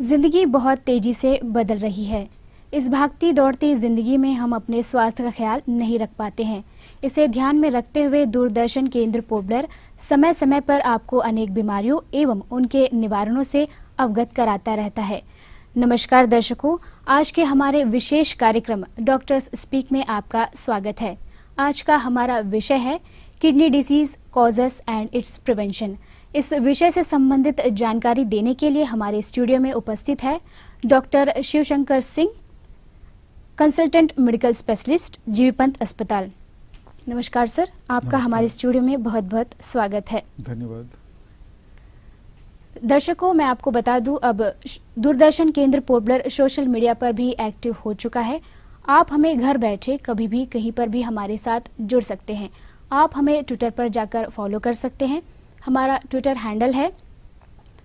जिंदगी बहुत तेजी से बदल रही है। इस भागती दौड़ती जिंदगी में हम अपने स्वास्थ्य का ख्याल नहीं रख पाते हैं। इसे ध्यान में रखते हुए दूरदर्शन केंद्र पोबलर समय समय पर आपको अनेक बीमारियों एवं उनके निवारणों से अवगत कराता रहता है। नमस्कार दर्शकों, आज के हमारे विशेष कार्यक्रम डॉक्टर्स स्पीक में आपका स्वागत है। आज का हमारा विषय है kidney disease causes and it's prevention. इस विषय से संबंधित जानकारी देने के लिए हमारे स्टूडियो में उपस्थित है doctor Shivshankar Singh, consultant medical specialist, GB Pant अस्पताल। नमस्कार सर, आपका नमस्कार। हमारे स्टूडियो में बहुत बहुत स्वागत है। धन्यवाद। दर्शकों, मैं आपको बता दूं, अब दूरदर्शन केंद्र पोबलर सोशल मीडिया पर भी एक्टिव हो चुका है। आप हमें घर बैठे कभी भी कहीं पर भी हमारे साथ जुड़ सकते हैं। आप हमें ट्विटर पर जाकर फॉलो कर सकते हैं। हमारा ट्विटर हैंडल है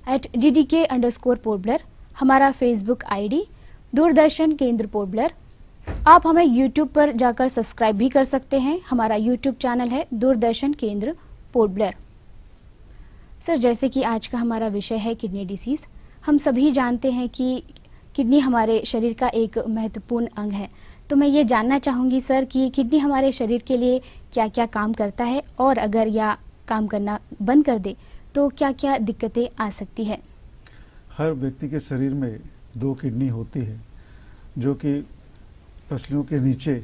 @ddk_पोबलर। हमारा फेसबुक आईडी दूरदर्शन केंद्र पोबलर। आप हमें यूट्यूब पर जाकर सब्सक्राइब भी कर सकते हैं। हमारा यूट्यूब चैनल है दूरदर्शन केंद्र पोबलर। सर, जैसे कि आज का हमारा विषय है किडनी डिसीज, हम सभी जानते हैं कि किडनी हमारे शरीर का एक महत्वपूर्ण अंग है। तो मैं ये जानना चाहूँगी सर कि किडनी हमारे शरीर के लिए क्या क्या काम करता है, और अगर यह काम करना बंद कर दे तो क्या क्या दिक्कतें आ सकती है। हर व्यक्ति के शरीर में 2 किडनी होती है, जो कि पसलियों के नीचे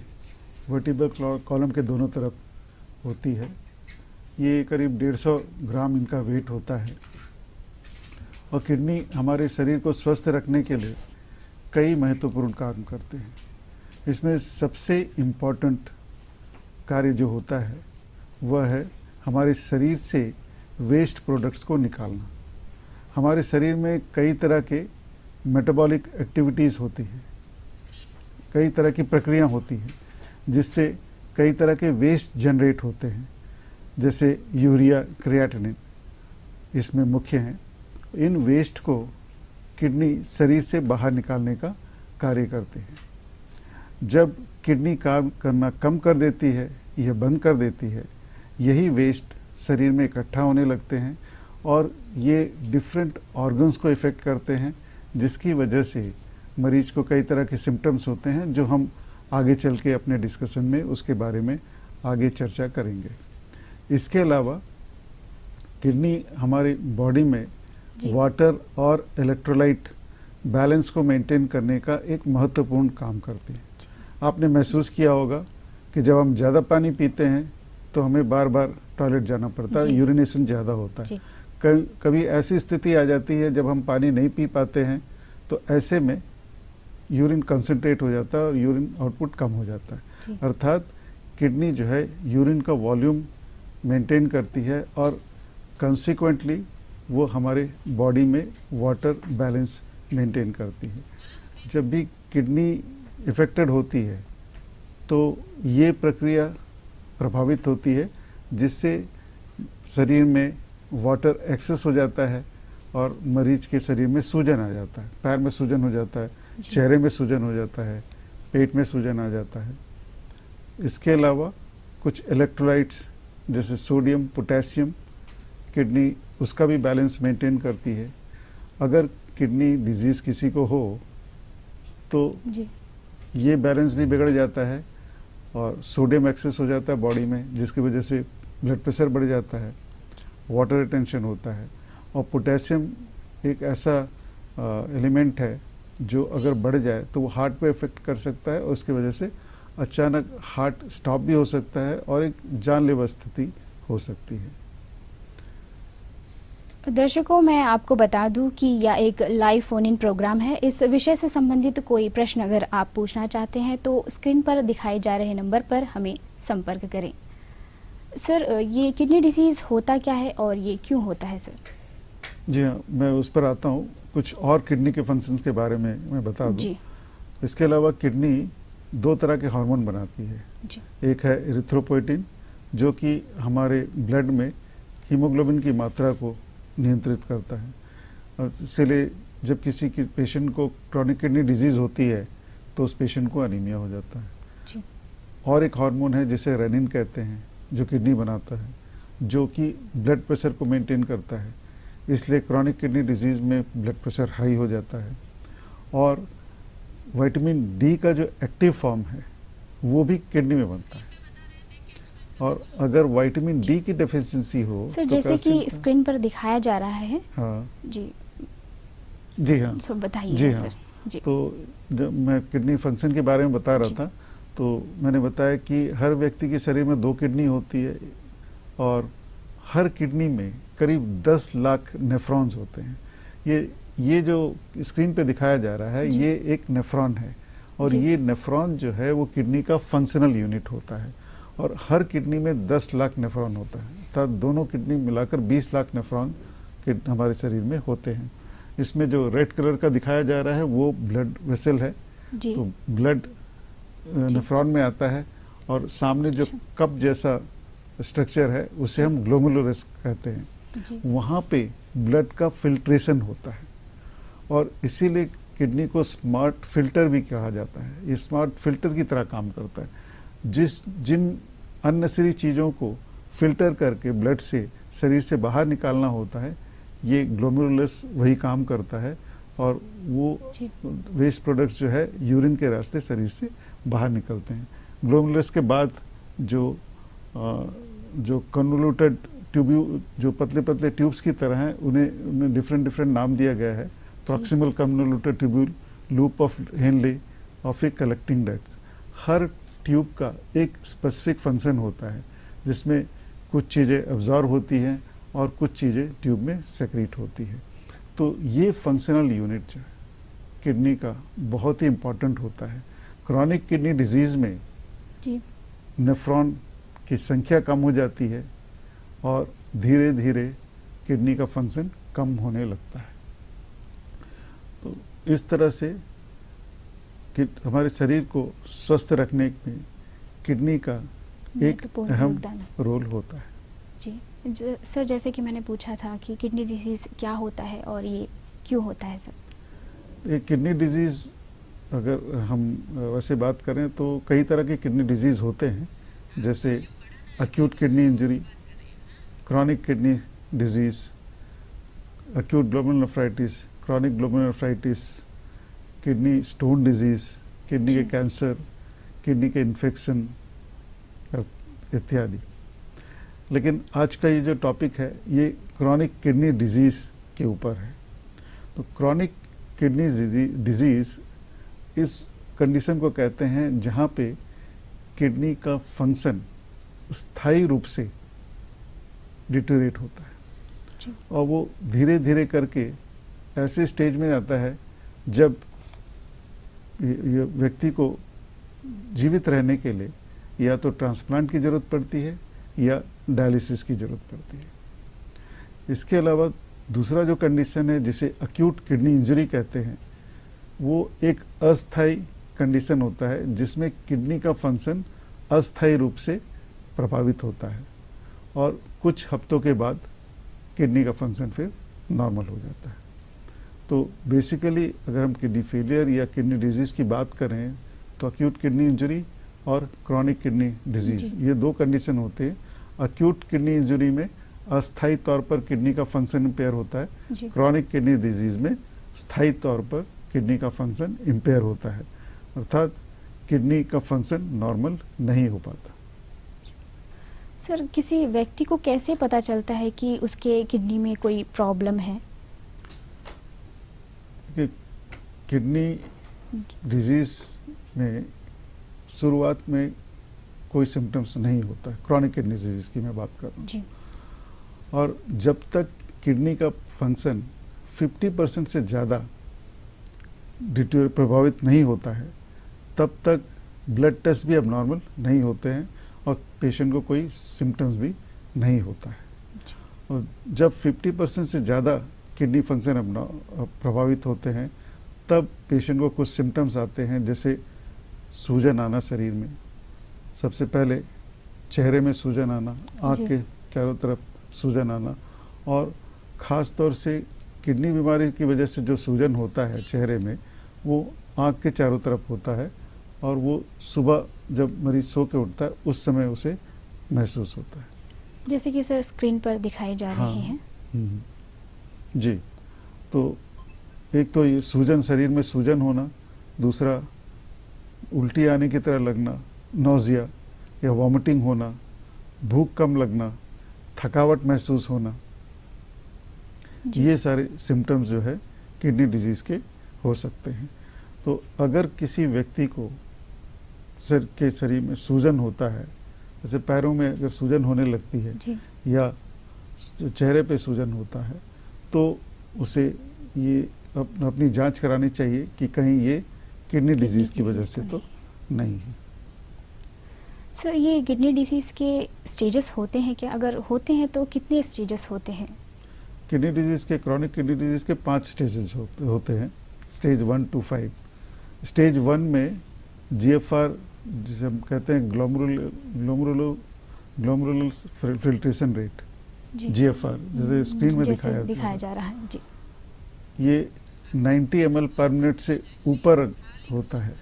वर्टिब्रल कॉलम के दोनों तरफ होती है। ये करीब 150 ग्राम इनका वेट होता है। और किडनी हमारे शरीर को स्वस्थ रखने के लिए कई महत्वपूर्ण काम करते हैं। इसमें सबसे इम्पोर्टेंट कार्य जो होता है वह है हमारे शरीर से वेस्ट प्रोडक्ट्स को निकालना। हमारे शरीर में कई तरह के मेटाबॉलिक एक्टिविटीज़ होती हैं, कई तरह की प्रक्रिया होती हैं, जिससे कई तरह के वेस्ट जनरेट होते हैं, जैसे यूरिया, क्रिएटिनिन इसमें मुख्य हैं। इन वेस्ट को किडनी शरीर से बाहर निकालने का कार्य करते हैं। जब किडनी काम करना कम कर देती है या बंद कर देती है, यही वेस्ट शरीर में इकट्ठा होने लगते हैं और ये डिफरेंट ऑर्गन्स को इफ़ेक्ट करते हैं, जिसकी वजह से मरीज को कई तरह के सिम्टम्स होते हैं, जो हम आगे चल के अपने डिस्कशन में उसके बारे में आगे चर्चा करेंगे। इसके अलावा किडनी हमारी बॉडी में वाटर और इलेक्ट्रोलाइट बैलेंस को मेंटेन करने का एक महत्वपूर्ण काम करती है। आपने महसूस किया होगा कि जब हम ज़्यादा पानी पीते हैं तो हमें बार बार टॉयलेट जाना पड़ता है, यूरिनेशन ज़्यादा होता है। कभी ऐसी स्थिति आ जाती है जब हम पानी नहीं पी पाते हैं, तो ऐसे में यूरिन कंसंट्रेट हो जाता है और यूरिन आउटपुट कम हो जाता है। अर्थात किडनी जो है यूरिन का वॉल्यूम मेंटेन करती है और कंसिक्वेंटली वो हमारे बॉडी में वाटर बैलेंस मेंटेन करती है। जब भी किडनी इफेक्टेड होती है तो ये प्रक्रिया प्रभावित होती है, जिससे शरीर में वाटर एक्सेस हो जाता है और मरीज के शरीर में सूजन आ जाता है। पैर में सूजन हो जाता है, चेहरे में सूजन हो जाता है, पेट में सूजन आ जाता है। इसके अलावा कुछ इलेक्ट्रोलाइट्स जैसे सोडियम, पोटेशियम, किडनी उसका भी बैलेंस मेंटेन करती है। अगर किडनी डिजीज़ किसी को हो तो ये बैलेंस भी बिगड़ जाता है और सोडियम एक्सेस हो जाता है बॉडी में, जिसकी वजह से ब्लड प्रेशर बढ़ जाता है, वाटर रिटेंशन होता है। और पोटेशियम एक ऐसा एलिमेंट है जो अगर बढ़ जाए तो वो हार्ट पे इफेक्ट कर सकता है और उसकी वजह से अचानक हार्ट स्टॉप भी हो सकता है और एक जानलेवा स्थिति हो सकती है। दर्शकों, मैं आपको बता दूं कि यह एक लाइव फोन इन प्रोग्राम है। इस विषय से संबंधित कोई प्रश्न अगर आप पूछना चाहते हैं तो स्क्रीन पर दिखाए जा रहे नंबर पर हमें संपर्क करें। सर, ये किडनी डिसीज होता क्या है और ये क्यों होता है सर? जी हाँ, मैं उस पर आता हूँ। कुछ और किडनी के फंक्शंस के बारे में मैं बता दूँ। इसके अलावा किडनी 2 तरह के हार्मोन बनाती है। एक है इरिथ्रोपोइटिन, जो कि हमारे ब्लड में हीमोग्लोबिन की मात्रा को नियंत्रित करता है। और इसलिए जब किसी की पेशेंट को क्रॉनिक किडनी डिजीज़ होती है तो उस पेशेंट को अनीमिया हो जाता है। और एक हार्मोन है जिसे रेनिन कहते हैं, जो किडनी बनाता है, जो कि ब्लड प्रेशर को मेंटेन करता है। इसलिए क्रॉनिक किडनी डिजीज़ में ब्लड प्रेशर हाई हो जाता है। और विटामिन डी का जो एक्टिव फॉर्म है वो भी किडनी में बनता है, और अगर विटामिन डी की डेफिशिएंसी हो सर, तो जैसे कि स्क्रीन पर दिखाया जा रहा है। हाँ जी जी हाँ सर, बताइए जी हाँ। सर। जी तो जब मैं किडनी फंक्शन के बारे में बता रहा था, तो मैंने बताया कि हर व्यक्ति के शरीर में 2 किडनी होती है, और हर किडनी में करीब 10 लाख नेफ्रॉन्स होते हैं। ये जो स्क्रीन पे दिखाया जा रहा है ये एक नेफ्रॉन है, और ये नेफ्रॉन जो है वो किडनी का फंक्शनल यूनिट होता है, और हर किडनी में 10 लाख नेफ्रॉन होता है, अर्थात दोनों किडनी मिलाकर 20 लाख नेफ्रॉन हमारे शरीर में होते हैं। इसमें जो रेड कलर का दिखाया जा रहा है वो ब्लड वेसल है, तो ब्लड नेफ्रॉन में आता है, और सामने जो कप जैसा स्ट्रक्चर है उसे हम ग्लोमेरुलस कहते हैं। वहाँ पे ब्लड का फिल्ट्रेशन होता है, और इसीलिए किडनी को स्मार्ट फिल्टर भी कहा जाता है। ये स्मार्ट फिल्टर की तरह काम करता है। जिन अननेसेसरी चीज़ों को फिल्टर करके ब्लड से शरीर से बाहर निकालना होता है, ये ग्लोमेरुलस वही काम करता है, और वो वेस्ट प्रोडक्ट्स जो है यूरिन के रास्ते शरीर से बाहर निकलते हैं। ग्लोमेरुलस के बाद जो कन्वोल्यूटेड ट्यूब्यू, जो पतले पतले ट्यूब्स की तरह हैं, उन्हें डिफरेंट नाम दिया गया है। Proximal convoluted tubule, loop of Henle, और फिर कलेक्टिंग डक्ट्स। हर ट्यूब का एक स्पेसिफिक फंक्शन होता है, जिसमें कुछ चीज़ें अब्जॉर्ब होती हैं और कुछ चीज़ें ट्यूब में सेक्रेट होती है। तो ये फंक्शनल यूनिट जो है किडनी का बहुत ही इम्पोर्टेंट होता है। क्रॉनिक किडनी डिजीज़ में नेफ्रॉन की संख्या कम हो जाती है, और धीरे धीरे किडनी का फंक्शन कम होने लगता है। तो इस तरह से कि हमारे शरीर को स्वस्थ रखने में किडनी का एक अहम रोल होता है। जी सर, जैसे कि मैंने पूछा था कि किडनी डिजीज़ क्या होता है और ये क्यों होता है सर? एक किडनी डिजीज़ अगर हम वैसे बात करें तो कई तरह के किडनी डिजीज़ होते हैं, जैसे acute kidney injury, chronic kidney disease, acute glomerulonephritis, chronic glomerulonephritis, kidney stone disease, kidney के कैंसर, किडनी के इन्फेक्शन इत्यादि। लेकिन आज का ये जो टॉपिक है ये क्रॉनिक किडनी डिजीज़ के ऊपर है। तो क्रॉनिक किडनी डिजीज़ इस कंडीशन को कहते हैं जहाँ पे किडनी का फंक्शन स्थायी रूप से डिटेरियोरेट होता है, और वो धीरे धीरे करके ऐसे स्टेज में आता है जब ये व्यक्ति को जीवित रहने के लिए या तो ट्रांसप्लांट की ज़रूरत पड़ती है या डायलिसिस की ज़रूरत पड़ती है। इसके अलावा दूसरा जो कंडीशन है जिसे अक्यूट किडनी इंजरी कहते हैं, वो एक अस्थायी कंडीशन होता है जिसमें किडनी का फंक्शन अस्थायी रूप से प्रभावित होता है, और कुछ हफ्तों के बाद किडनी का फंक्शन फिर नॉर्मल हो जाता है। तो बेसिकली अगर हम किडनी फेलियर या किडनी डिजीज़ की बात करें तो अक्यूट किडनी इंजरी और क्रॉनिक किडनी डिजीज़, ये 2 कंडीशन होते हैं। अक्यूट किडनी इंजरी में अस्थायी तौर पर किडनी का फंक्शन इम्पेयर होता है, क्रॉनिक किडनी डिजीज़ में स्थायी तौर पर किडनी का फंक्शन इम्पेयर होता है, अर्थात किडनी का फंक्शन नॉर्मल नहीं हो पाता। सर, किसी व्यक्ति को कैसे पता चलता है कि उसके किडनी में कोई प्रॉब्लम है? किडनी डिजीज़ में शुरुआत में कोई सिम्टम्स नहीं होता है, क्रॉनिक किडनी डिजीज़ की मैं बात कर रहा हूँ, और जब तक किडनी का फंक्शन 50% से ज़्यादा प्रभावित नहीं होता है तब तक ब्लड टेस्ट भी अबनॉर्मल नहीं होते हैं और पेशेंट को कोई सिम्टम्स भी नहीं होता है। और जब 50% से ज़्यादा किडनी फंक्शन प्रभावित होते हैं तब पेशेंट को कुछ सिम्टम्स आते हैं, जैसे सूजन आना शरीर में, सबसे पहले चेहरे में सूजन आना, आँख के चारों तरफ सूजन आना, और ख़ास तौर से किडनी बीमारी की वजह से जो सूजन होता है चेहरे में वो आँख के चारों तरफ होता है, और वो सुबह जब मरीज सो के उठता है उस समय उसे महसूस होता है, जैसे कि सर स्क्रीन पर दिखाए जा रहे हैं। जी, तो एक तो ये सूजन, शरीर में सूजन होना, दूसरा उल्टी आने की तरह लगना, नौजिया या वॉमिटिंग होना, भूख कम लगना, थकावट महसूस होना, ये सारे सिम्टम्स जो है किडनी डिजीज़ के हो सकते हैं। तो अगर किसी व्यक्ति को शरीर में सूजन होता है, जैसे पैरों में अगर सूजन होने लगती है या चेहरे पे सूजन होता है, तो उसे ये अपनी जांच करानी चाहिए कि कहीं ये किडनी डिजीज़ की वजह से तो नहीं है। सर, ये किडनी डिजीज़ के स्टेजेस होते हैं क्या? अगर होते हैं तो कितने स्टेजेस होते हैं? किडनी डिजीज़ के, क्रोनिक किडनी डिजीज़ के 5 स्टेजेस होते हैं, स्टेज 1 to 5। स्टेज 1 में GFR, जिसे हम कहते हैं ग्लोमेरुलर फिल्ट्रेशन रेट, GFR, जैसे स्क्रीन में दिखाया जा रहा है जी, ये 90 ml पर मिनट से ऊपर होता है।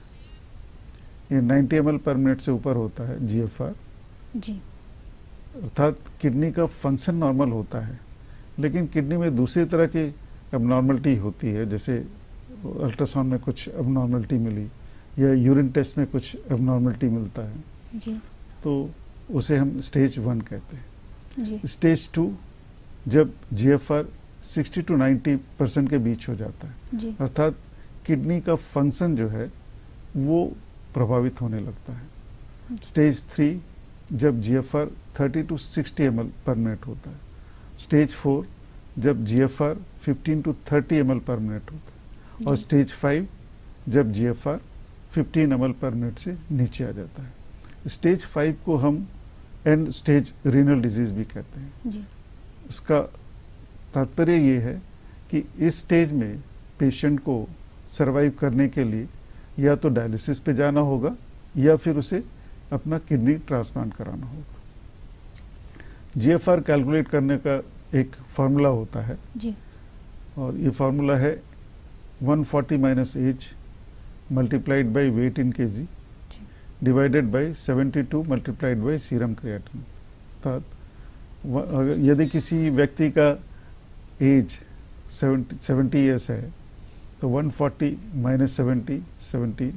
ये 90 ml पर मिनट से ऊपर होता है GFR जी, अर्थात किडनी का फंक्शन नॉर्मल होता है, लेकिन किडनी में दूसरी तरह की अबनॉर्मलिटी होती है, जैसे अल्ट्रासाउंड में कुछ अबनॉर्मलिटी मिली या यूरिन टेस्ट में कुछ अबनॉर्मलिटी मिलता है जी, तो उसे हम स्टेज 1 कहते हैं जी। स्टेज 2 जब GFR 60 to 90% के बीच हो जाता है, अर्थात किडनी का फंक्शन जो है वो प्रभावित होने लगता है। स्टेज 3 जब GFR 30 to 60 ml पर मिनट होता है। स्टेज 4 जब GFR 15 to 30 ml पर मिनट होता है, और स्टेज 5 जब GFR 15 ml पर मिनट से नीचे आ जाता है। स्टेज 5 को हम एंड स्टेज रीनल डिजीज भी कहते हैं जी। उसका तात्पर्य ये है कि इस स्टेज में पेशेंट को सरवाइव करने के लिए या तो डायलिसिस पे जाना होगा या फिर उसे अपना किडनी ट्रांसप्लांट कराना होगा। GFR कैलकुलेट करने का एक फार्मूला होता है जी, और ये फार्मूला है 140 minus age multiplied by weight in kg divided by 72 multiplied by serum creatinine. अर्थात यदि किसी व्यक्ति का एज 70 ईयर्स है तो 140 minus 70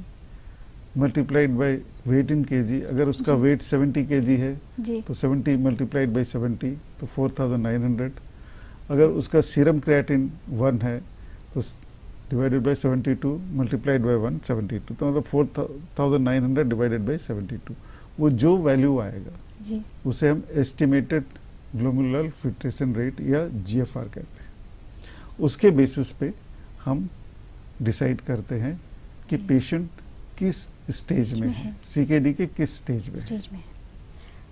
multiplied by weight in kg, अगर उसका वेट 70 kg है तो 70 मल्टीप्लाइड बाई 70 तो 4900। अगर उसका सीरम क्रिएटिन 1 है तो डिवाइडेड बाई 72 मल्टीप्लाइड बाई 172, तो मतलब 4900 डिवाइडेड बाई 72। वो जो वैल्यू आएगा जी, उसे हम एस्टिमेटेड ग्लोमेरुलर फिल्ट्रेशन रेट या GFR कहते हैं। उसके बेसिस पे हम डिसाइड करते हैं कि पेशेंट किस स्टेज में है, CKD के किस स्टेज में है।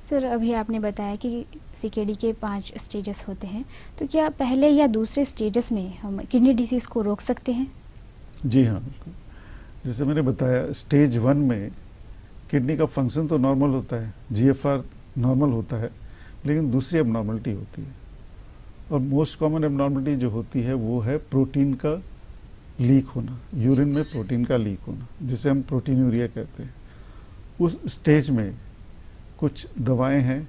सर, अभी आपने बताया कि CKD के 5 स्टेजेस होते हैं, तो क्या पहले या दूसरे स्टेजेस में हम किडनी डिसीज़ को रोक सकते हैं? जी हाँ, बिल्कुल। जैसे मैंने बताया, स्टेज 1 में किडनी का फंक्शन तो नॉर्मल होता है, GFR नॉर्मल होता है, लेकिन दूसरी एबनॉर्मलिटी होती है, और मोस्ट कॉमन एबनॉर्मलिटी जो होती है वो है प्रोटीन का लीक होना, यूरिन में प्रोटीन का लीक होना, जिसे हम प्रोटीनूरिया कहते हैं। उस स्टेज में कुछ दवाएं हैं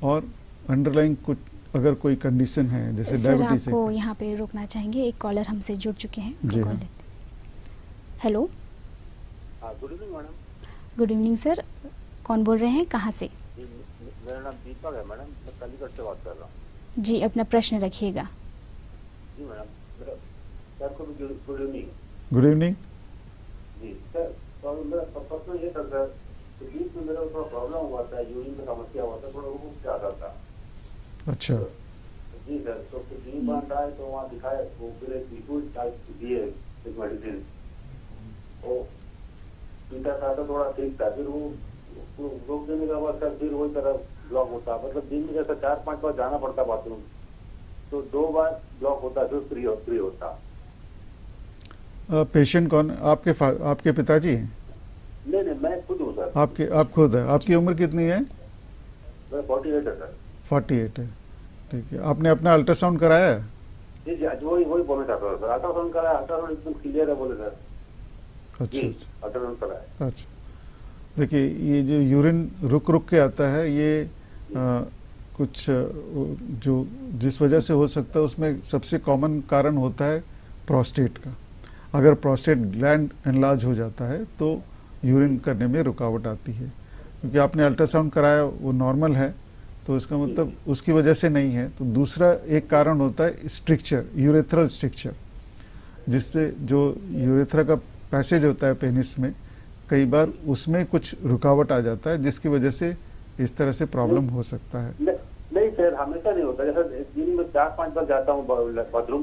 और अंडरलाइंग कुछ अगर कोई कंडीशन है जैसे डायबिटीज। सर, आपको यहाँ पे रोकना चाहेंगे, एक कॉलर हमसे जुड़ चुके हैं। जी हाँ। Hello, good evening madam. Good evening sir, कौन बोल रहे हैं, कहाँ से? मेरा नाम दीपक है मैडम, मैं कालीगढ़ से बात कर रहा हूँ। जी, अपना प्रश्न रखिएगा। जी मैडम, सर को भी गुड इवनिंग। गुड इवनिंग जी सर, तो मेरा प्रश्न ये था सर, बीच में मेरा थोड़ा प्रॉब्लम हुआ था, यूरिन में समस्या हुआ था, थोड़ा वो क्या आता था। अच्छा जी सर, तो किडनी बन रहा है तो वहाँ दिखाया, वो फिर एक लिक्विड टाइप दिए एक मेडिसिन, वो पीता था तो थोड़ा ठीक था, फिर वो रोक देने के बाद सर फिर वही तरह ब्लॉक होता, मतलब दिन में जैसा 4-5 बार जाना पड़ता बाथरूम, तो 2 बार ब्लॉक होता, फिर फ्री होता। पेशेंट कौन? आपके पिताजी हैं? नहीं, मैं खुद हूँ सर। आप खुद है? आपकी उम्र कितनी है? 48 है सर। 48 है, ठीक है। आपने अपना अल्ट्रासाउंड कराया है? जी जी, वही बोलना चाहता था सर, अल्ट्रासाउंड कराया, अल्ट्रासाउंड एकदम क्लियर है बोले सर। अच्छा, अल्ट्रासाउंड कराया। अच्छा, देखिए ये जो यूरिन रुक के आता है, ये कुछ जो जिस वजह से हो सकता है उसमें सबसे कॉमन कारण होता है प्रोस्टेट का। अगर प्रोस्टेट ग्लैंड एनलार्ज हो जाता है तो यूरिन करने में रुकावट आती है। क्योंकि आपने अल्ट्रासाउंड कराया, वो नॉर्मल है, तो इसका मतलब उसकी वजह से नहीं है। तो दूसरा एक कारण होता है स्ट्रिक्चर, यूरेथ्रल स्ट्रिक्चर, जिससे जो यूरेथ्रा का पैसेज होता है पेनिस में, कई बार उसमें कुछ रुकावट आ जाता है, जिसकी वजह से इस तरह से प्रॉब्लम हो सकता है। नहीं सर, हमेशा नहीं होता। जैसे दिन में 4-5 बार जाता हूँ बाथरूम,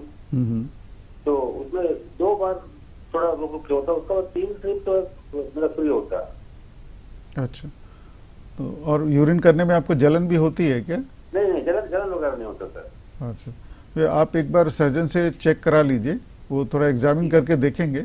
तो उसमें 2 बार थोड़ा रुक होता है, उसका बाद 3 ट्रिप तो मेरा फ्री होता है। अच्छा, तो और यूरिन करने में आपको जलन भी होती है क्या? नहीं, जलन वगैरह नहीं होता सर। अच्छा, तो आप एक बार सर्जन से चेक करा लीजिए, वो थोड़ा एग्जामिन करके देखेंगे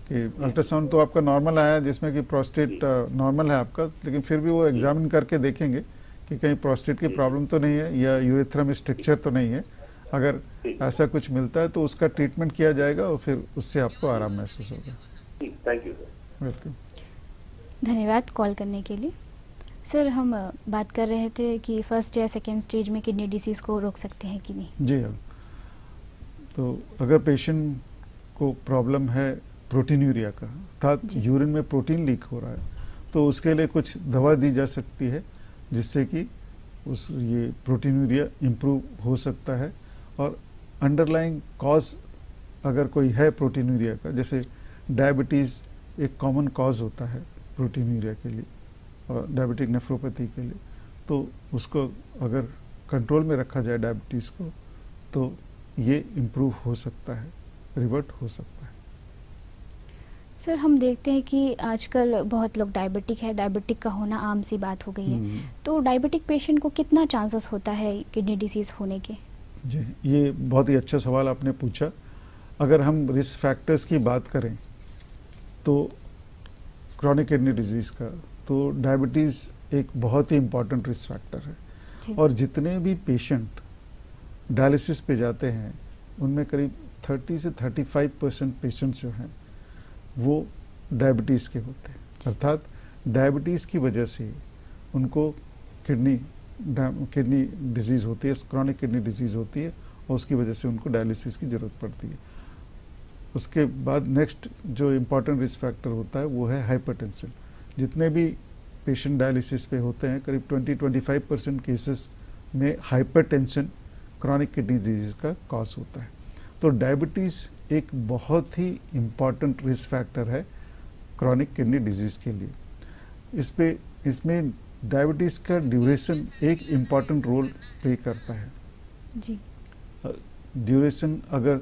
कि अल्ट्रासाउंड तो आपका नॉर्मल आया जिसमें कि प्रोस्टेट नॉर्मल है आपका, लेकिन फिर भी वो एग्जामिन करके देखेंगे कि कहीं प्रोस्टेट की प्रॉब्लम तो नहीं है या यूरेथ्रा में स्ट्रक्चर तो नहीं है। अगर ऐसा कुछ मिलता है तो उसका ट्रीटमेंट किया जाएगा और फिर उससे आपको आराम महसूस होगा। Thank you sir. वेलकम। धन्यवाद कॉल करने के लिए। सर, हम बात कर रहे थे कि फर्स्ट या सेकेंड स्टेज में किडनी डिसीज को रोक सकते हैं कि नहीं। जी हाँ, तो अगर पेशेंट को प्रॉब्लम है प्रोटीनूरिया का, अर्थात यूरिन में प्रोटीन लीक हो रहा है, तो उसके लिए कुछ दवा दी जा सकती है जिससे कि ये प्रोटीनूरिया इम्प्रूव हो सकता है। और अंडरलाइंग कॉज अगर कोई है प्रोटीनूरिया का, जैसे डायबिटीज़ एक कॉमन कॉज होता है प्रोटीनूरिया के लिए और डायबिटिक नेफ्रोपैथी के लिए, तो उसको अगर कंट्रोल में रखा जाए डायबिटीज़ को, तो ये इम्प्रूव हो सकता है, रिवर्ट हो सकता है। सर, हम देखते हैं कि आजकल बहुत लोग डायबिटिक है, डायबिटिक का होना आम सी बात हो गई है, तो डायबिटिक पेशेंट को कितना चांसेस होता है किडनी डिसीज़ होने के? जी, ये बहुत ही अच्छा सवाल आपने पूछा। अगर हम रिस्क फैक्टर्स की बात करें तो क्रॉनिक किडनी डिजीज़ का, तो डायबिटीज़ एक बहुत ही इम्पॉर्टेंट रिस्क फैक्टर है। और जितने भी पेशेंट डायलिसिस पे जाते हैं उनमें करीब 30 से 35% पेशेंट्स जो हैं वो डायबिटीज़ के होते हैं। अर्थात डायबिटीज़ की वजह से उनको किडनी डिजीज़ होती है, क्रॉनिक किडनी डिजीज़ होती है, और उसकी वजह से उनको डायलिसिस की ज़रूरत पड़ती है। उसके बाद नेक्स्ट जो इम्पॉर्टेंट रिस्क फैक्टर होता है वो है हाइपरटेंशन। जितने भी पेशेंट डायलिसिस पे होते हैं, करीब 20-25% केसेस में हाइपरटेंशन क्रॉनिक किडनी डिजीज़ का कॉज होता है। तो डायबिटीज़ एक बहुत ही इम्पॉर्टेंट रिस्क फैक्टर है क्रॉनिक किडनी डिजीज़ के लिए। इसमें डायबिटीज़ का ड्यूरेशन एक इम्पॉर्टेंट रोल प्ले करता है। जी, ड्यूरेशन अगर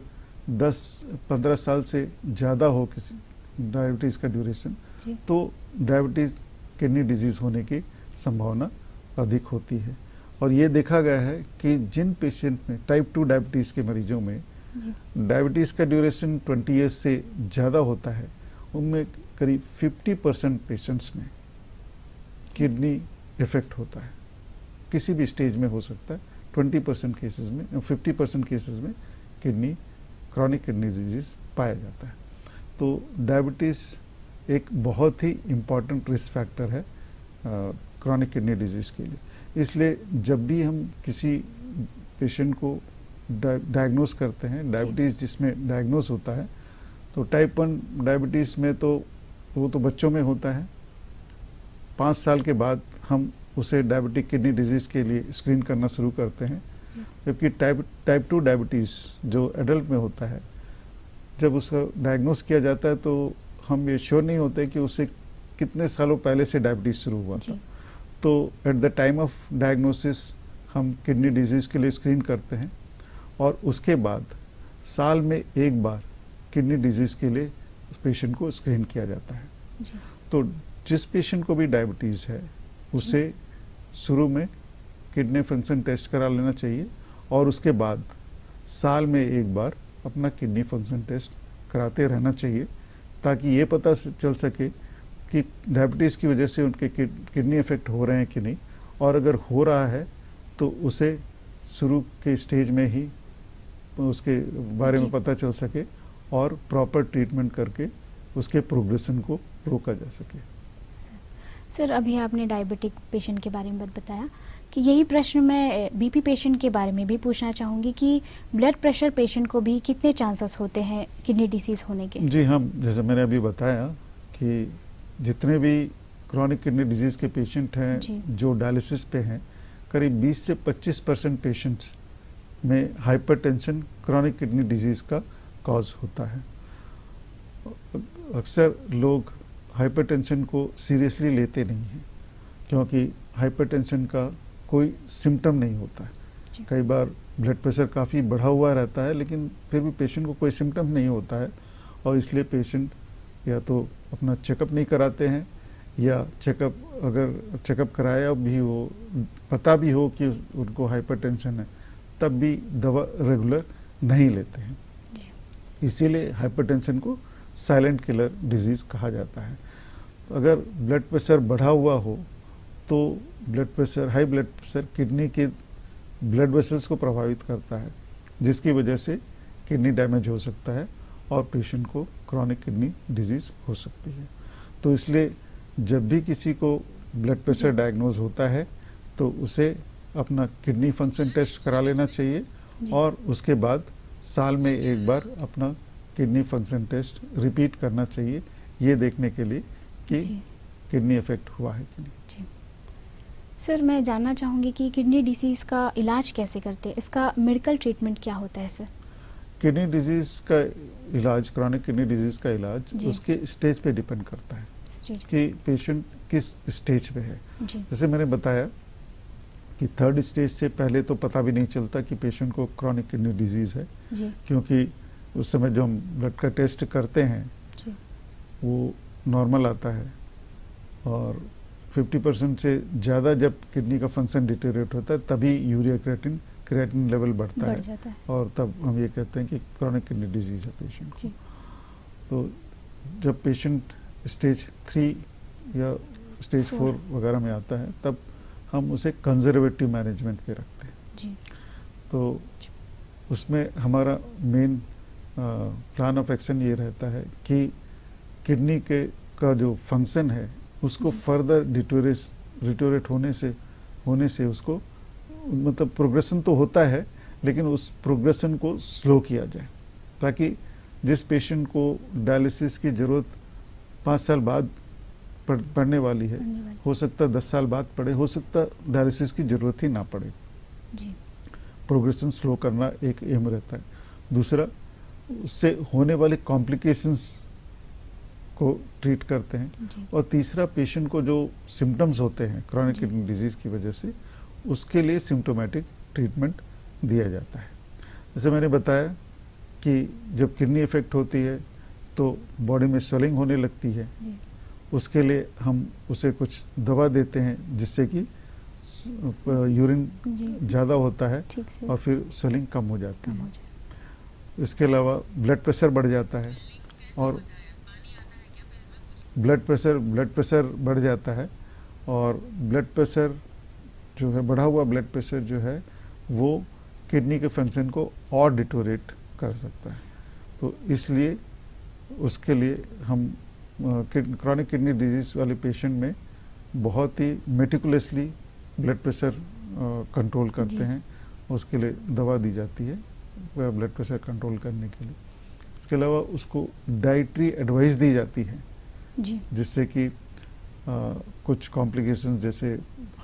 10-15 साल से ज़्यादा हो किसी डायबिटीज़ का ड्यूरेशन, तो डायबिटीज़ किडनी डिजीज़ होने की संभावना अधिक होती है। और ये देखा गया है कि जिन पेशेंट में टाइप 2 डायबिटीज़ के मरीजों में डायबिटीज़ का ड्यूरेशन 20 ईयर्स से ज़्यादा होता है, उनमें करीब 50% पेशेंट्स में किडनी इफेक्ट होता है। किसी भी स्टेज में हो सकता है। 20% केसेस में, 50% केसेस में क्रॉनिक किडनी डिजीज़ पाया जाता है। तो डायबिटीज़ एक बहुत ही इम्पॉर्टेंट रिस्क फैक्टर है क्रॉनिक किडनी डिजीज़ के लिए। इसलिए जब भी हम किसी पेशेंट को डायग्नोस करते हैं, डायबिटीज़ जिसमें डायग्नोस होता है, तो टाइप 1 डायबिटीज़ में तो वो तो बच्चों में होता है। 5 साल के बाद हम उसे डायबिटिक किडनी डिजीज़ के लिए स्क्रीन करना शुरू करते हैं। जबकि टाइप 2 डायबिटीज़ जो एडल्ट में होता है, जब उसका डायग्नोस किया जाता है तो हम ये श्योर नहीं होते कि उसे कितने सालों पहले से डायबिटीज़ शुरू हुआ था। तो at the time of diagnosis हम किडनी डिजीज़ के लिए स्क्रीन करते हैं और उसके बाद साल में एक बार किडनी डिजीज़ के लिए उस पेशेंट को स्क्रीन किया जाता है। तो जिस पेशेंट को भी डायबिटीज़ है उसे शुरू में किडनी फंक्शन टेस्ट करा लेना चाहिए और उसके बाद साल में एक बार अपना किडनी फंक्शन टेस्ट कराते रहना चाहिए, ताकि ये पता चल सके कि डायबिटीज़ की वजह से उनके किडनी इफेक्ट हो रहे हैं कि नहीं, और अगर हो रहा है तो उसे शुरू के स्टेज में ही उसके बारे में पता चल सके और प्रॉपर ट्रीटमेंट करके उसके प्रोग्रेशन को रोका जा सके। सर, अभी आपने डायबिटिक पेशेंट के बारे में बताया, कि यही प्रश्न मैं बीपी पेशेंट के बारे में भी पूछना चाहूँगी कि ब्लड प्रेशर पेशेंट को भी कितने चांसेस होते हैं किडनी डिसीज़ होने के? जी हाँ, जैसे मैंने अभी बताया कि जितने भी क्रॉनिक किडनी डिजीज़ के पेशेंट हैं जो डायलिसिस पे हैं, करीब 20 से 25% पेशेंट्स में हाइपरटेंशन क्रॉनिक किडनी डिजीज़ का कॉज होता है। अक्सर लोग हाइपरटेंशन को सीरियसली लेते नहीं हैं क्योंकि हाइपरटेंशन का कोई सिम्टम नहीं होता है। कई बार ब्लड प्रेशर काफ़ी बढ़ा हुआ रहता है लेकिन फिर भी पेशेंट को कोई सिम्टम नहीं होता है और इसलिए पेशेंट या तो अपना चेकअप नहीं कराते हैं या चेकअप अगर चेकअप कराया भी हो, पता भी हो कि उनको हाइपरटेंशन है, तब भी दवा रेगुलर नहीं लेते हैं। इसीलिए हाइपरटेंशन को साइलेंट किलर डिजीज़ कहा जाता है। तो अगर ब्लड प्रेशर बढ़ा हुआ हो तो हाई ब्लड प्रेशर किडनी के ब्लड वेसल्स को प्रभावित करता है जिसकी वजह से किडनी डैमेज हो सकता है और पेशेंट को क्रॉनिक किडनी डिजीज़ हो सकती है। तो इसलिए जब भी किसी को ब्लड प्रेशर डायग्नोज होता है तो उसे अपना किडनी फंक्शन टेस्ट करा लेना चाहिए और उसके बाद साल में एक बार अपना किडनी फंक्शन टेस्ट रिपीट करना चाहिए, ये देखने के लिए कि किडनी इफेक्ट हुआ है कि नहीं। सर, मैं जानना चाहूँगी कि किडनी डिसीज़ का इलाज कैसे करते हैं, इसका मेडिकल ट्रीटमेंट क्या होता है सर? किडनी डिजीज़ का इलाज, क्रॉनिक किडनी डिजीज़ का इलाज उसके स्टेज पे डिपेंड करता है कि पेशेंट किस स्टेज पे है। जैसे मैंने बताया कि 3rd स्टेज से पहले तो पता भी नहीं चलता कि पेशेंट को क्रॉनिक किडनी डिजीज़ है क्योंकि उस समय जो हम ब्लड का टेस्ट करते हैं वो नॉर्मल आता है और 50% से ज़्यादा जब किडनी का फंक्शन डिटेरियोरेट होता है तभी यूरिया क्रिएटिनिन लेवल बढ़ता है और तब हम ये कहते हैं कि क्रॉनिक किडनी डिजीज़ है पेशेंट को। तो जब पेशेंट स्टेज 3 या स्टेज 4 वगैरह में आता है तब हम उसे कंजर्वेटिव मैनेजमेंट पे रखते हैं। तो उसमें हमारा मेन प्लान ऑफ एक्शन ये रहता है कि किडनी का जो फंक्शन है उसको फर्दर डिटोरेट होने से उसको मतलब प्रोग्रेशन तो होता है लेकिन उस प्रोग्रेशन को स्लो किया जाए ताकि जिस पेशेंट को डायलिसिस की ज़रूरत 5 साल बाद पड़ने वाली है, हो सकता 10 साल बाद पड़े, हो सकता डायलिसिस की ज़रूरत ही ना पड़े। प्रोग्रेशन स्लो करना एक एम रहता है। दूसरा, उससे होने वाले कॉम्प्लिकेशंस को ट्रीट करते हैं और तीसरा, पेशेंट को जो सिम्टम्स होते हैं क्रॉनिक किडनी डिजीज़ की वजह से उसके लिए सिम्टोमेटिक ट्रीटमेंट दिया जाता है। जैसे मैंने बताया कि जब किडनी इफेक्ट होती है तो बॉडी में स्वेलिंग होने लगती है, उसके लिए हम उसे कुछ दवा देते हैं जिससे कि यूरिन ज़्यादा होता है और फिर स्वेलिंग कम हो जाती है। इसके अलावा ब्लड प्रेशर बढ़ जाता है और ब्लड प्रेशर बढ़ जाता है और ब्लड प्रेशर जो है, बढ़ा हुआ ब्लड प्रेशर जो है वो किडनी के फंक्शन को और डिटोरेट कर सकता है। तो इसलिए उसके लिए हम क्रॉनिक किडनी डिजीज़ वाले पेशेंट में बहुत ही मेटिकुलसली ब्लड प्रेशर कंट्रोल करते हैं। उसके लिए दवा दी जाती है ब्लड प्रेशर कंट्रोल करने के लिए। इसके अलावा उसको डाइटरी एडवाइस दी जाती है जिससे कि कुछ कॉम्प्लिकेशन जैसे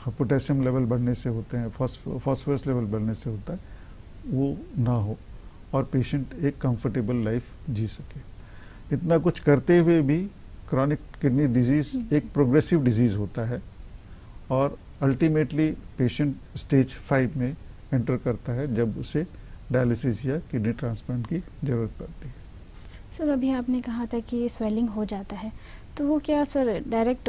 पोटेशियम लेवल बढ़ने से होते हैं, फॉस्फोरस लेवल बढ़ने से होता है, वो ना हो और पेशेंट एक कंफर्टेबल लाइफ जी सके। इतना कुछ करते हुए भी क्रॉनिक किडनी डिजीज़ एक प्रोग्रेसिव डिजीज़ होता है और अल्टीमेटली पेशेंट स्टेज 5 में एंटर करता है जब उसे डायलिसिस या किडनी ट्रांसप्लांट की ज़रूरत पड़ती है। सर, अभी आपने कहा था कि स्वेलिंग हो जाता है, तो वो क्या सर डायरेक्ट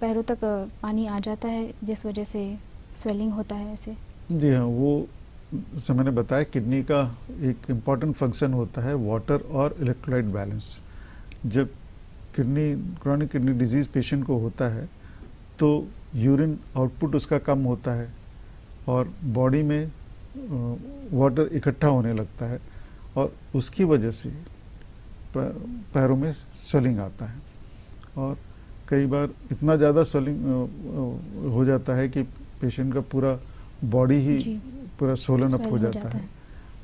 पैरों तक पानी आ जाता है जिस वजह से स्वेलिंग होता है ऐसे? जी हाँ, वो जैसे मैंने बताया किडनी का एक इम्पॉर्टेंट फंक्शन होता है वाटर और इलेक्ट्रोलाइट बैलेंस। जब क्रॉनिक किडनी डिजीज़ पेशेंट को होता है तो यूरिन आउटपुट उसका कम होता है और बॉडी में वाटर इकट्ठा होने लगता है और उसकी वजह से पैरों में स्वेलिंग आता है और कई बार इतना ज़्यादा स्वेलिंग हो जाता है कि पेशेंट का पूरा बॉडी ही जी। पूरा सोलन अप Swell हो हो जाता जाता है।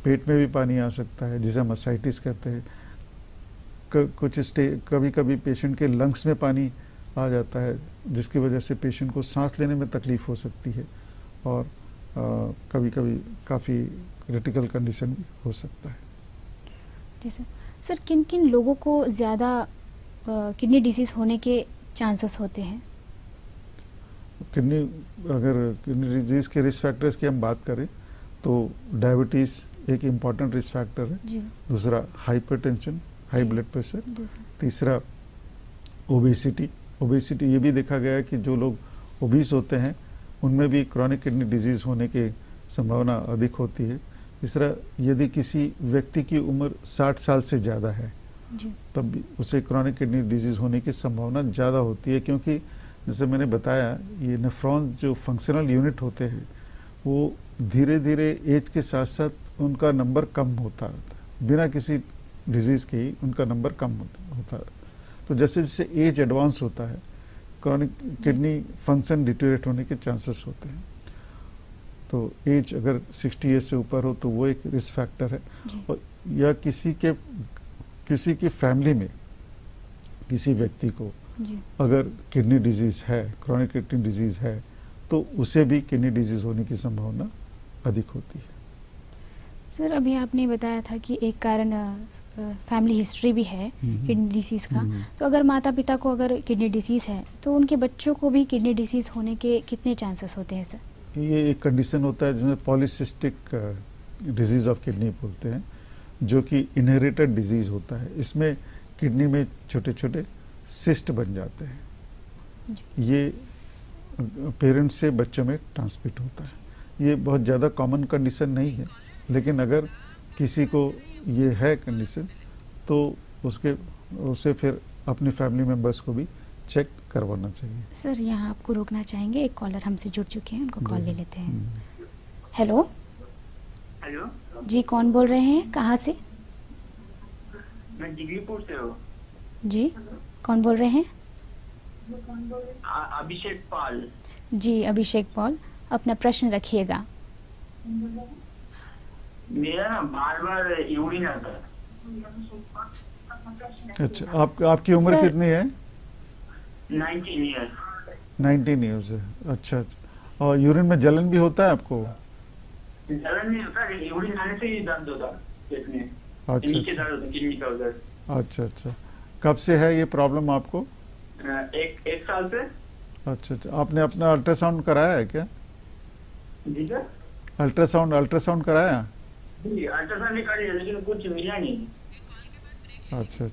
पेट में भी पानी आ सकता है जिसे हम असाइटिस कहते हैं। कभी कभी पेशेंट के लंग्स में पानी आ जाता है जिसकी वजह से पेशेंट को सांस लेने में तकलीफ हो सकती है और कभी कभी काफ़ी क्रिटिकल कंडीशन भी हो सकता है। जी सर। सर किन किन लोगों को ज़्यादा किडनी डिसीज़ होने के चांसेस होते हैं? अगर किडनी डिजीज़ के रिस्क फैक्टर्स की हम बात करें तो डायबिटीज़ एक इम्पॉर्टेंट रिस्क फैक्टर है। जी। दूसरा हाइपरटेंशन, हाई जी। Blood pressure. दूसरा। तीसरा ओबेसिटी ये भी देखा गया है कि जो लोग ओबीस होते हैं उनमें भी क्रॉनिक किडनी डिजीज़ होने की संभावना अधिक होती है। तीसरा, यदि किसी व्यक्ति की उम्र 60 साल से ज़्यादा है जी। तब भी उसे क्रॉनिक किडनी डिजीज़ होने की संभावना ज़्यादा होती है, क्योंकि जैसे मैंने बताया ये नेफ्रॉन जो फंक्शनल यूनिट होते हैं वो धीरे धीरे एज के साथ साथ उनका नंबर कम होता रहता है। बिना किसी डिजीज़ के ही उनका नंबर कम होता है। तो जैसे जैसे एज एडवांस होता है क्रॉनिक किडनी फंक्शन डिटेरियोरेट होने के चांसेस होते हैं। तो एज अगर 60 ईयर से ऊपर हो तो वो एक रिस्क फैक्टर है। और या किसी की फैमिली में किसी व्यक्ति को जी। अगर किडनी डिजीज़ है, क्रॉनिक किडनी डिजीज़ है, तो उसे भी किडनी डिजीज़ होने की संभावना अधिक होती है। सर अभी आपने बताया था कि एक कारण फैमिली हिस्ट्री भी है किडनी डिसीज़ का। तो अगर माता पिता को अगर किडनी डिसीज़ है तो उनके बच्चों को भी किडनी डिसीज़ होने के कितने चांसेस होते हैं सर? ये एक कंडीशन होता है जिसमें पॉलीसिस्टिक डिजीज़ ऑफ किडनी बोलते हैं, जो कि इनहेरिटेड डिजीज़ होता है। इसमें किडनी में छोटे छोटे सिस्ट बन जाते हैं। ये पेरेंट्स से बच्चों में ट्रांसमिट होता है। ये बहुत ज़्यादा कॉमन कंडीशन नहीं है, लेकिन अगर किसी को ये है कंडीशन तो उसे फिर अपनी फैमिली मेम्बर्स को भी चेक करवाना चाहिए। सर यहाँ आपको रोकना चाहेंगे, एक कॉलर हमसे जुड़ चुके हैं, उनको कॉल ले लेते हैं। हेलो। हेलो जी, कौन बोल रहे हैं, कहाँ से? मैं जिगरीपुर से हूँ। जी, कौन बोल रहे हैं? अभिषेक पाल। जी अभिषेक पॉल, अपना प्रश्न रखिएगा। मेरा ना बार बार यूरिन आता है। अच्छा, आपकी उम्र सर- कितनी है? 19 ईयर। 19 ईयर्स है। अच्छा। और यूरिन में जलन भी होता है आपको? जलन नहीं होता, यूरिन आने से ही दर्द होता पेट में। अच्छा नीचे दर्द होता, किडनी का उधर। अच्छा। कब से है ये प्रॉब्लम आपको? एक साल से। अच्छा। आपने अपना अल्ट्रासाउंड कराया है क्या? जी सर। अल्ट्रासाउंड कराया? जी अल्ट्रासाउंड भी कर लिया लेकिन कुछ मिला नहीं। अच्छा,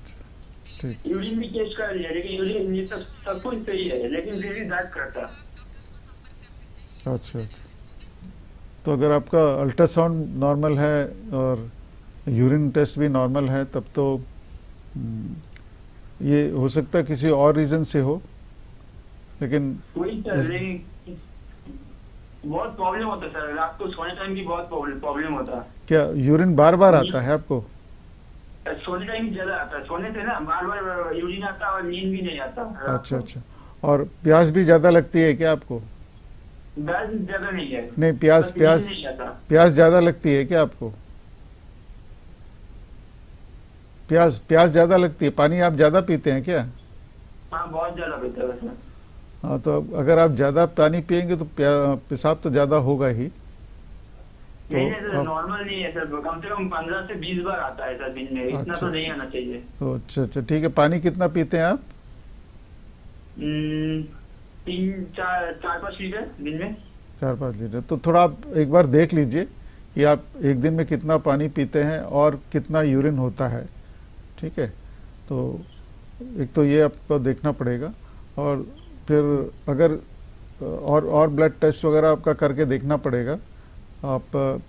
ठीक। यूरिन भी टेस्ट कर लिया लेकिन यूरिन ये सब कुछ सही है लेकिन फिर भी दर्द करता। अच्छा। तो अगर आपका अल्ट्रासाउंड नॉर्मल है और यूरिन टेस्ट भी नॉर्मल है तब तो ये हो सकता है किसी और रीज़न से हो, लेकिन वही सर, लेकिन बहुत प्रॉब्लम होता है सर, रात को सोने टाइम भी बहुत प्रॉब्लम होता है। क्या यूरिन बार बार आता है आपको? सोने टाइम ज्यादा आता है, सोने से ना बार बार यूरिन आता है और नींद भी नहीं आता। अच्छा। और प्यास भी ज़्यादा लगती है क्या आपको? प्यास ज्यादा नहीं है। नहीं, बस नींद नहीं आता। प्यास ज़्यादा लगती है क्या आपको? प्यास ज़्यादा लगती है? पानी आप ज़्यादा पीते हैं क्या? हाँ बहुत ज्यादा पीता है सर। हाँ, तो अगर आप ज़्यादा पानी पिएंगे तो पेशाब तो ज़्यादा होगा ही। नहीं सर, नॉर्मल नहीं है सर, कम से कम 15 से 20 बार आता है सर दिन में, इतना तो नहीं आना चाहिए। तो अच्छा, ठीक है। पानी कितना पीते हैं आप? 3-4-5 लीटर दिन में। 4-5 लीटर। तो थोड़ा आप एक बार देख लीजिए कि आप एक दिन में कितना पानी पीते हैं और कितना यूरिन होता है। ठीक है, तो एक तो ये आपको देखना पड़ेगा और फिर अगर और ब्लड टेस्ट वगैरह आपका करके देखना पड़ेगा। आप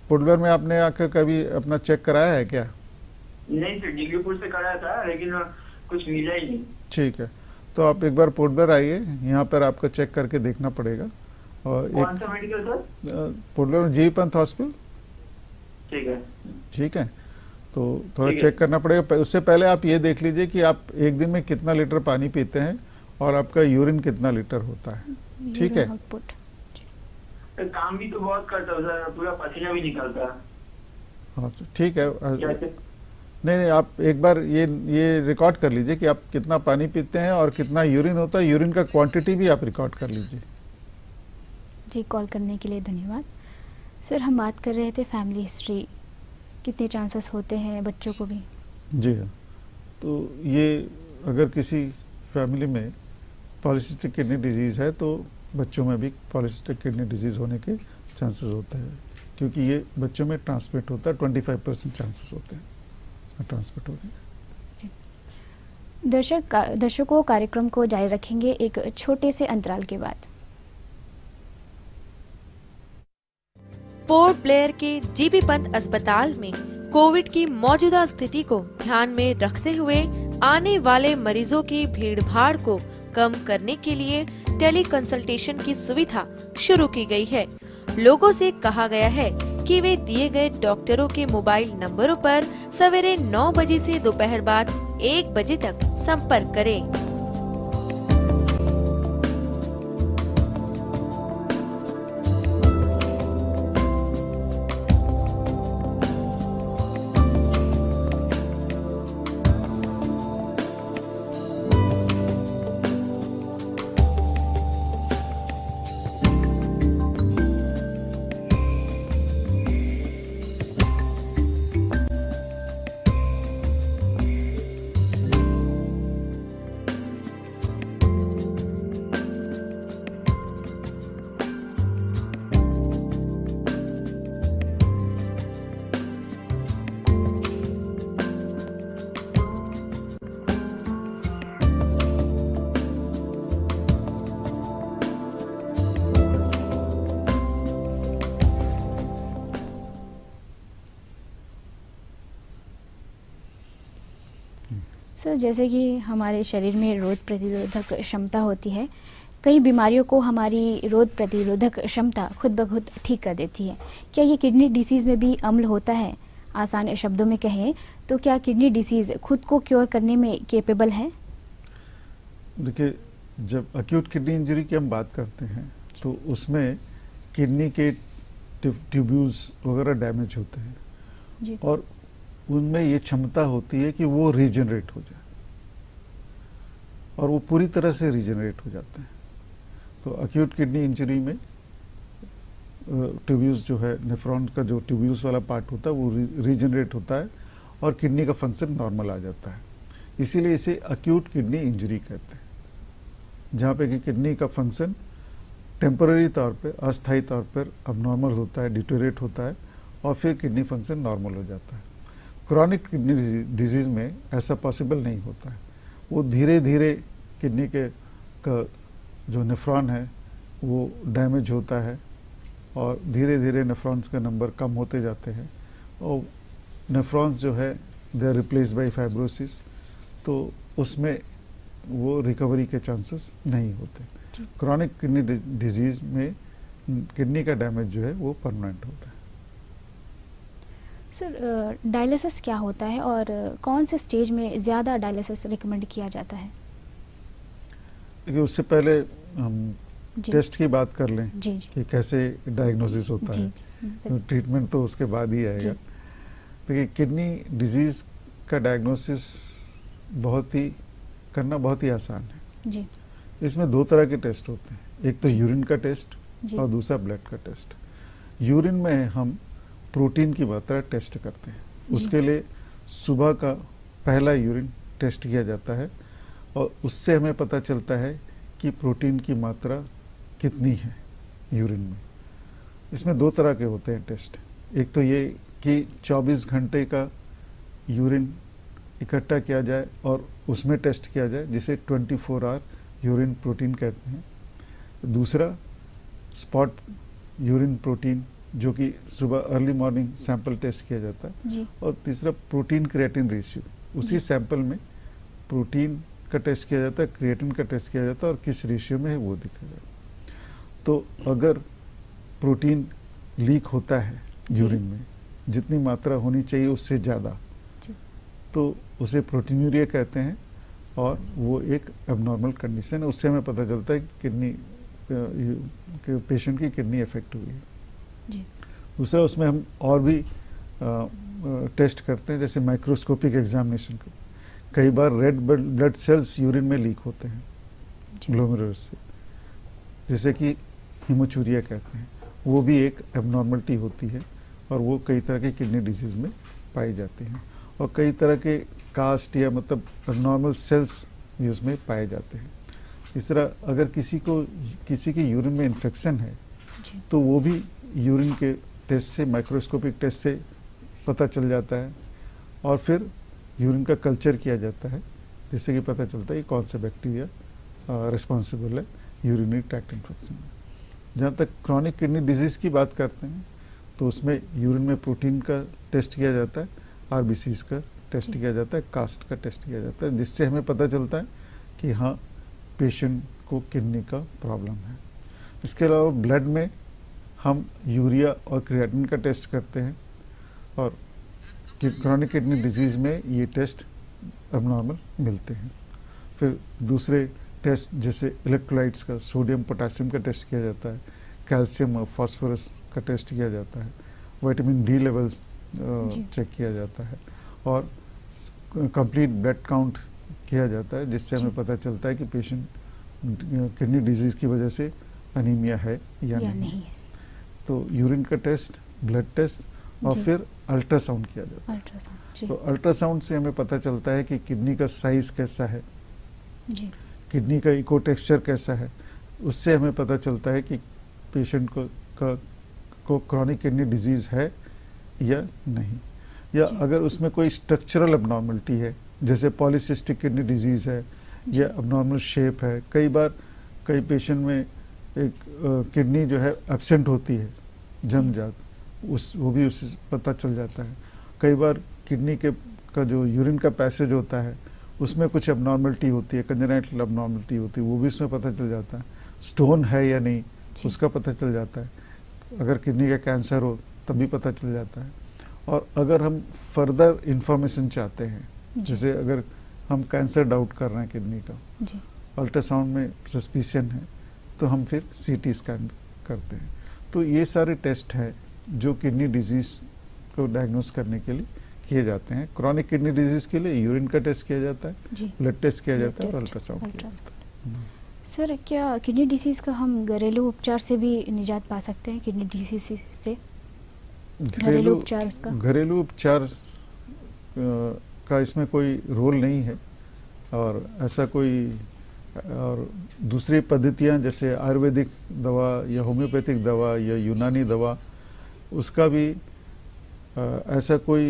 पुडलर में आपने आकर कभी अपना चेक कराया है क्या? नहीं सर, जिगरीपुर से कराया था लेकिन कुछ मिला ही नहीं। ठीक है, तो आप एक बार पुडलर आइए, यहाँ पर आपका चेक करके देखना पड़ेगा। और कौन सा मेडिकल सर? पुडलर जी पंत हॉस्पिटल। ठीक है, तो थोड़ा चेक करना पड़ेगा। उससे पहले आप ये देख लीजिए कि आप एक दिन में कितना लीटर पानी पीते हैं और आपका यूरिन कितना लीटर होता है। ठीक है, आउटपुट। तो काम भी तो बहुत करता हूँ सर, पूरा पसीना भी निकलता है। हाँ तो ठीक है। कैसे? नहीं, आप एक बार ये रिकॉर्ड कर लीजिए कि आप कितना पानी पीते हैं और कितना यूरिन होता है, यूरिन का क्वांटिटी भी आप रिकॉर्ड कर लीजिए। जी, कॉल करने के लिए धन्यवाद। सर, हम बात कर रहे थे फैमिली हिस्ट्री, कितने चांसेस होते हैं बच्चों को भी? जी हाँ, तो ये अगर किसी फैमिली में पॉलीसिस्टिक किडनी डिजीज़ है तो बच्चों में भी पॉलीसिस्टिक किडनी डिजीज़ होने के चांसेस होते हैं, क्योंकि ये बच्चों में ट्रांसमिट होता है। 25% चांसेस होते हैं ट्रांसमिट होने के। दर्शकों कार्यक्रम को जारी रखेंगे एक छोटे से अंतराल के बाद। पोर्ट ब्लेयर के जीबी पंत अस्पताल में कोविड की मौजूदा स्थिति को ध्यान में रखते हुए आने वाले मरीजों की भीड़-भाड़ को कम करने के लिए टेली कंसल्टेशन की सुविधा शुरू की गई है। लोगों से कहा गया है कि वे दिए गए डॉक्टरों के मोबाइल नंबरों पर सवेरे 9 बजे से दोपहर बाद 1 बजे तक संपर्क करें। सर, जैसे कि हमारे शरीर में रोग प्रतिरोधक क्षमता होती है, कई बीमारियों को हमारी रोग प्रतिरोधक क्षमता खुद ब खुद ठीक कर देती है। क्या ये किडनी डिसीज़ में भी अम्ल होता है? आसान शब्दों में कहें तो क्या किडनी डिसीज़ खुद को क्योर करने में केपेबल है? देखिए, जब एक्यूट किडनी इंजरी की हम बात करते हैं तो उसमें किडनी के ट्यूब्यूल्स वगैरह डैमेज होते हैं जी। और उनमें ये क्षमता होती है कि वो रीजनरेट हो जाए और वो पूरी तरह से रीजनरेट हो जाते हैं। तो एक्यूट किडनी इंजरी में ट्यूब्यूल्स जो है, नेफ्रॉन का जो ट्यूब्यूल्स वाला पार्ट होता है वो रीजनरेट होता है और किडनी का फंक्शन नॉर्मल आ जाता है। इसीलिए इसे एक्यूट किडनी इंजरी कहते हैं, जहाँ पे कि किडनी का फंक्शन टेम्पररी तौर पे, अस्थायी तौर पर अबनॉर्मल होता है, डिटोरेट होता है और फिर किडनी फंक्शन नॉर्मल हो जाता है। क्रॉनिक किडनी डिजीज़ में ऐसा पॉसिबल नहीं होता है। वो धीरे धीरे किडनी के का जो नेफ्रॉन है वो डैमेज होता है और धीरे धीरे नेफ्रॉन्स का नंबर कम होते जाते हैं और नेफ्रॉन्स जो है they are replace by fibrosis, तो उसमें वो रिकवरी के चांसेस नहीं होते। क्रॉनिक किडनी डिजीज़ में किडनी का डैमेज जो है वो परमानेंट होता है। सर, डायलिसिस क्या होता है और कौन से स्टेज में ज़्यादा डायलिसिस रिकमेंड किया जाता है? देखिए, उससे पहले हम टेस्ट की बात कर लें जी, जी। कि कैसे डायग्नोसिस होता जी, है। जी। ट्रीटमेंट तो उसके बाद ही आएगा। देखिए, किडनी डिजीज़ का डायग्नोसिस करना बहुत ही आसान है जी। इसमें 2 तरह के टेस्ट होते हैं, एक तो यूरिन का टेस्ट जी। और दूसरा ब्लड का टेस्ट। यूरिन में हम प्रोटीन की मात्रा टेस्ट करते हैं, उसके लिए सुबह का पहला यूरिन टेस्ट किया जाता है और उससे हमें पता चलता है कि प्रोटीन की मात्रा कितनी है यूरिन में। इसमें 2 तरह के होते हैं टेस्ट, एक तो ये कि 24 घंटे का यूरिन इकट्ठा किया जाए और उसमें टेस्ट किया जाए, जिसे 24 आवर यूरिन प्रोटीन कहते हैं। दूसरा स्पॉट यूरिन प्रोटीन, जो कि सुबह अर्ली मॉर्निंग सैंपल टेस्ट किया जाता है जी। और तीसरा प्रोटीन क्रिएटिन रेशियो, उसी सैंपल में प्रोटीन का टेस्ट किया जाता है, क्रिएटिन का टेस्ट किया जाता है और किस रेशियो में है वो देखा जाता है। तो अगर प्रोटीन लीक होता है यूरिन में, जितनी मात्रा होनी चाहिए उससे ज़्यादा, तो उसे प्रोटीनूरिया कहते हैं और वो एक एबनॉर्मल कंडीशन है। उससे हमें पता चलता है कि किडनी कि पेशेंट की किडनी इफेक्ट हुई है। जी। दूसरा, उसमें हम और भी टेस्ट करते हैं, जैसे माइक्रोस्कोपिक एग्जामिनेशन। कई बार रेड ब्लड सेल्स यूरिन में लीक होते हैं ग्लोमेरुलस से, जिसे कि हीमोचूरिया कहते हैं। वो भी एक एबनॉर्मलिटी होती है और वो कई तरह के किडनी डिजीज में पाई जाती हैं। और कई तरह के कास्ट या मतलब एबनॉर्मल सेल्स भी उसमें पाए जाते हैं। इस तरह अगर किसी की यूरिन में इन्फेक्शन है तो वो भी यूरिन के टेस्ट से, माइक्रोस्कोपिक टेस्ट से पता चल जाता है। और फिर यूरिन का कल्चर किया जाता है, जिससे कि पता चलता है कि कौन सा बैक्टीरिया रिस्पॉन्सिबल है यूरिनरी ट्रैक्ट इन्फेक्शन में। जहाँ तक क्रॉनिक किडनी डिजीज़ की बात करते हैं तो उसमें यूरिन में प्रोटीन का टेस्ट किया जाता है, आरबीसीज का टेस्ट किया जाता है, कास्ट का टेस्ट किया जाता है, जिससे हमें पता चलता है कि हाँ, पेशेंट को किडनी का प्रॉब्लम है। इसके अलावा ब्लड में हम यूरिया और क्रिएटिनिन का टेस्ट करते हैं, और क्रॉनिक किडनी डिजीज़ में ये टेस्ट अबनॉर्मल मिलते हैं। फिर दूसरे टेस्ट जैसे इलेक्ट्रोलाइट्स का, सोडियम पोटेशियम का टेस्ट किया जाता है, कैल्शियम और फास्फोरस का टेस्ट किया जाता है, विटामिन डी लेवल्स चेक किया जाता है, और कंप्लीट ब्लड काउंट किया जाता है, जिससे हमें पता चलता है कि पेशेंट किडनी डिजीज़ की वजह से अनीमिया है या नहीं है। तो यूरिन का टेस्ट, ब्लड टेस्ट, और फिर अल्ट्रासाउंड किया जाता है। तो अल्ट्रासाउंड से हमें पता चलता है कि किडनी का साइज कैसा है, किडनी का इको टेक्सचर कैसा है। उससे हमें पता चलता है कि पेशेंट को क्रॉनिक किडनी डिजीज़ है या नहीं, या अगर उसमें कोई स्ट्रक्चरल अबनॉर्मलिटी है, जैसे पॉलीसिस्टिक किडनी डिजीज़ है या अबनॉर्मल शेप है। कई बार कई पेशेंट में एक किडनी जो है एब्सेंट होती है जन्मजात, वो भी उससे पता चल जाता है। कई बार किडनी का जो यूरिन का पैसेज होता है उसमें कुछ अबनॉर्मलिटी होती है, कंजेनाइटल अबनॉर्मलिटी होती है, वो भी उसमें पता चल जाता है। स्टोन है या नहीं उसका पता चल जाता है। अगर किडनी का कैंसर हो तब भी पता चल जाता है। और अगर हम फर्दर इंफॉर्मेशन चाहते हैं, जैसे अगर हम कैंसर डाउट कर रहे हैं किडनी का, अल्ट्रासाउंड में सस्पिशन है, तो हम फिर सीटी स्कैन करते हैं। तो ये सारे टेस्ट हैं जो किडनी डिजीज़ को डायग्नोस करने के लिए किए जाते हैं। क्रॉनिक किडनी डिजीज़ के लिए यूरिन का टेस्ट किया जाता है, ब्लड टेस्ट किया जाता है, और अल्ट्रासाउंड किया जाता है। सर, क्या किडनी डिसीज़ का हम घरेलू उपचार से भी निजात पा सकते हैं? किडनी डिसीज से घरेलू उपचार, उसका घरेलू उपचार का इसमें कोई रोल नहीं है, और ऐसा कोई और दूसरी पद्धतियां जैसे आयुर्वेदिक दवा या होम्योपैथिक दवा या यूनानी दवा, उसका भी ऐसा कोई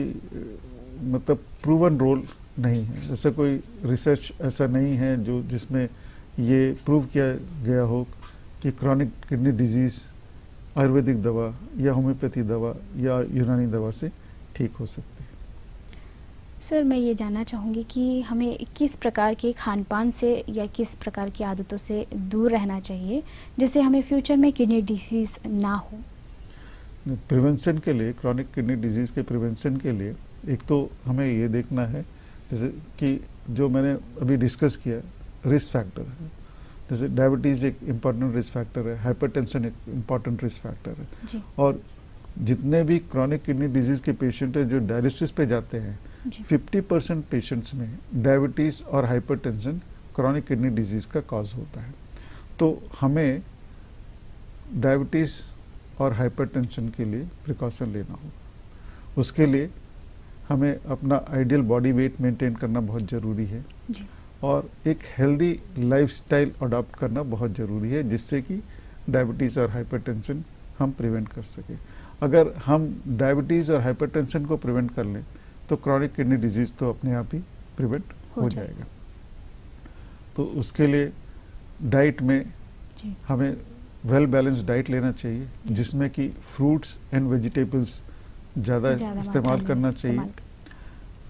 मतलब प्रूवन रोल नहीं है। ऐसा कोई रिसर्च ऐसा नहीं है जो जिसमें ये प्रूव किया गया हो कि क्रॉनिक किडनी डिजीज़ आयुर्वेदिक दवा या होम्योपैथी दवा या यूनानी दवा से ठीक हो सकती है। सर, मैं ये जानना चाहूँगी कि हमें किस प्रकार के खान पान से या किस प्रकार की आदतों से दूर रहना चाहिए जिससे हमें फ्यूचर में किडनी डिसीज़ ना हो? प्रिवेंशन के लिए, क्रॉनिक किडनी डिजीज़ के प्रिवेंशन के लिए एक तो हमें ये देखना है, जैसे कि जो मैंने अभी डिस्कस किया, रिस्क फैक्टर है। जैसे डायबिटीज़ एक इम्पॉर्टेंट रिस्क फैक्टर है, हाइपरटेंशन एक इम्पॉर्टेंट रिस्क फैक्टर है, और जितने भी क्रॉनिक किडनी डिजीज़ के पेशेंट हैं जो डायलिसिस पे जाते हैं, 50% पेशेंट्स में डायबिटीज़ और हाइपरटेंशन क्रॉनिक किडनी डिजीज़ का कॉज होता है। तो हमें डायबिटीज़ और हाइपरटेंशन के लिए प्रिकॉशन लेना होगा। उसके लिए हमें अपना आइडियल बॉडी वेट मेंटेन करना बहुत ज़रूरी है, और एक हेल्दी लाइफस्टाइल अडॉप्ट करना बहुत ज़रूरी है, जिससे कि डायबिटीज़ और हाइपरटेंशन हम प्रिवेंट कर सकें। अगर हम डायबिटीज़ और हाइपरटेंशन को प्रिवेंट कर लें तो क्रॉनिक किडनी डिजीज़ तो अपने आप ही प्रिवेंट हो जाएगा। तो उसके लिए डाइट में हमें वेल बैलेंस्ड डाइट लेना चाहिए, जिसमें कि फ्रूट्स एंड वेजिटेबल्स ज़्यादा इस्तेमाल करना चाहिए।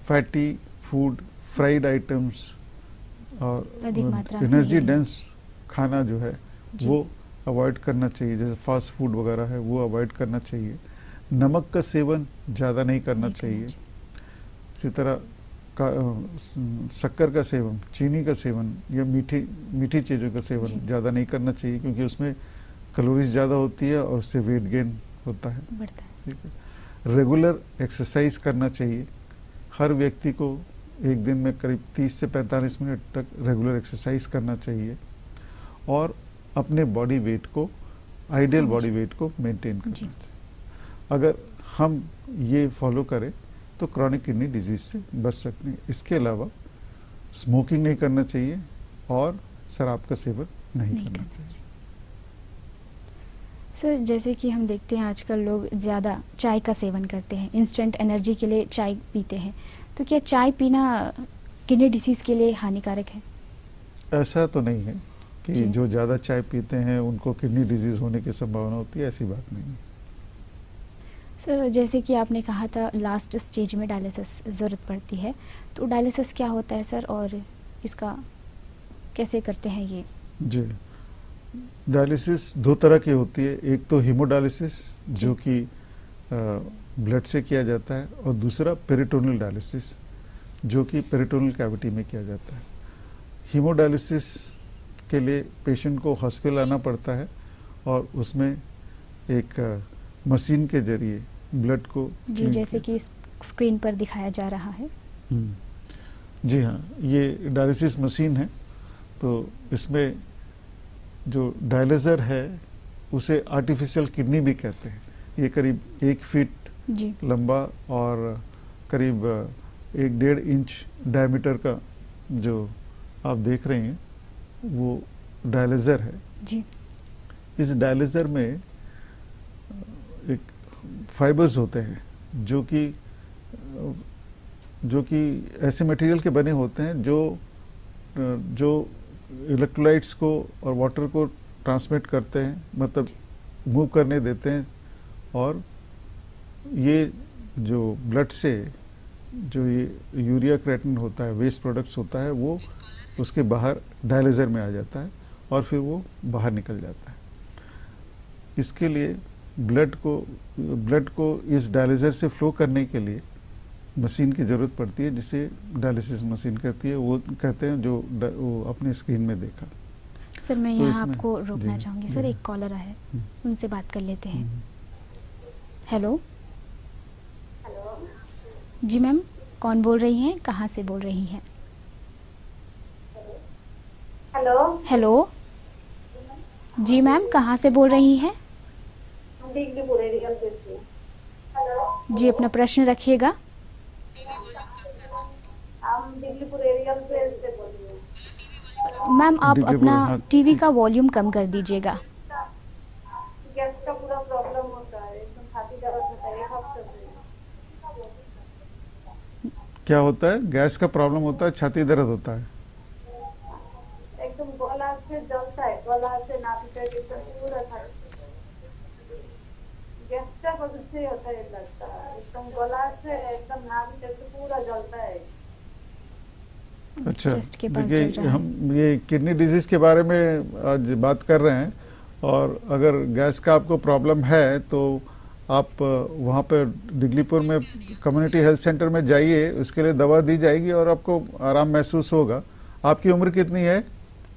फैटी फूड, फ्राइड आइटम्स और एनर्जी डेंस खाना जो है वो अवॉइड करना चाहिए, जैसे फास्ट फूड वगैरह है वो अवॉइड करना चाहिए। नमक का सेवन ज़्यादा नहीं करना चाहिए। इसी तरह शक्कर का सेवन, चीनी का सेवन या मीठी चीज़ों का सेवन ज़्यादा नहीं करना चाहिए, क्योंकि उसमें कैलोरीज ज़्यादा होती है और उससे वेट गेन होता है। ठीक है। रेगुलर एक्सरसाइज करना चाहिए। हर व्यक्ति को एक दिन में करीब 30 से 45 मिनट तक रेगुलर एक्सरसाइज करना चाहिए और अपने बॉडी वेट को, आइडियल बॉडी वेट को मेंटेन करना चाहिए। अगर हम ये फॉलो करें तो क्रॉनिक किडनी डिजीज से बच सकते हैं। इसके अलावा स्मोकिंग नहीं करना चाहिए और शराब का सेवन नहीं करना चाहिए। सर, जैसे कि हम देखते हैं आजकल लोग ज़्यादा चाय का सेवन करते हैं, इंस्टेंट एनर्जी के लिए चाय पीते हैं, तो क्या चाय पीना किडनी डिसीज़ के लिए हानिकारक है? ऐसा तो नहीं है कि जो ज़्यादा चाय पीते हैं उनको किडनी डिजीज़ होने की संभावना होती है, ऐसी बात नहीं है। सर, जैसे कि आपने कहा था लास्ट स्टेज में डायलिसिस ज़रूरत पड़ती है, तो डायलिसिस क्या होता है सर और इसका कैसे करते हैं ये? जी, डायलिसिस दो तरह की होती है। एक तो हीमोडायलिसिस जो कि ब्लड से किया जाता है, और दूसरा पेरिटोनियल डायलिसिस जो कि पेरिटोनियल कैविटी में किया जाता है। हीमोडायलिसिस के लिए पेशेंट को हॉस्पिटल आना पड़ता है और उसमें एक मशीन के जरिए ब्लड को, जी जैसे कि स्क्रीन पर दिखाया जा रहा है। जी हाँ, ये डायलिसिस मशीन है। तो इसमें जो डायलिसर है उसे आर्टिफिशियल किडनी भी कहते हैं। ये करीब 1 फीट लंबा और करीब 1.5 इंच डायमीटर का जो आप देख रहे हैं वो डायलिसर है। जी। इस डायलिसर में एक फाइबर्स होते हैं जो कि ऐसे मटेरियल के बने होते हैं जो इलेक्ट्रोलाइट्स को और वाटर को ट्रांसमिट करते हैं, मतलब मूव करने देते हैं, और ये जो ब्लड से जो ये यूरिया क्रिएटिनिन होता है, वेस्ट प्रोडक्ट्स होता है, वो उसके बाहर डायलिसर में आ जाता है और फिर वो बाहर निकल जाता है। इसके लिए ब्लड को इस डायलिसर से फ्लो करने के लिए मशीन की ज़रूरत पड़ती है, जिसे डायलिसिस मशीन कहती है, वो कहते हैं जो वो अपने स्क्रीन में देखा। सर, मैं यहाँ आपको रोकना चाहूँगी। सर, एक कॉलर है, उनसे बात कर लेते हैं। हेलो। जी मैम, कौन बोल रही हैं, कहाँ से बोल रही हैं? हेलो। जी मैम, कहाँ से बोल रही हैं? जी, अपना प्रश्न रखिएगा। मैम, आप अपना टीवी का वॉल्यूम कम कर दीजिएगा। गैस का पूरा प्रॉब्लम होता है, एकदम छाती दर्द होता है, 1 हफ्ते से। क्या होता है? गैस का प्रॉब्लम होता है, छाती दर्द होता है, एकदम गला से जलता है, गला से नाभि तक पूरा गैस का वजह से होता है, लगता है एकदम गला से एकदम नाभि तक पूरा जलता है। अच्छा, देखिए हम ये किडनी डिजीज के बारे में आज बात कर रहे हैं, और अगर गैस का आपको प्रॉब्लम है तो आप वहाँ पर डिगलीपुर में कम्युनिटी हेल्थ सेंटर में जाइए, उसके लिए दवा दी जाएगी और आपको आराम महसूस होगा। आपकी उम्र कितनी है?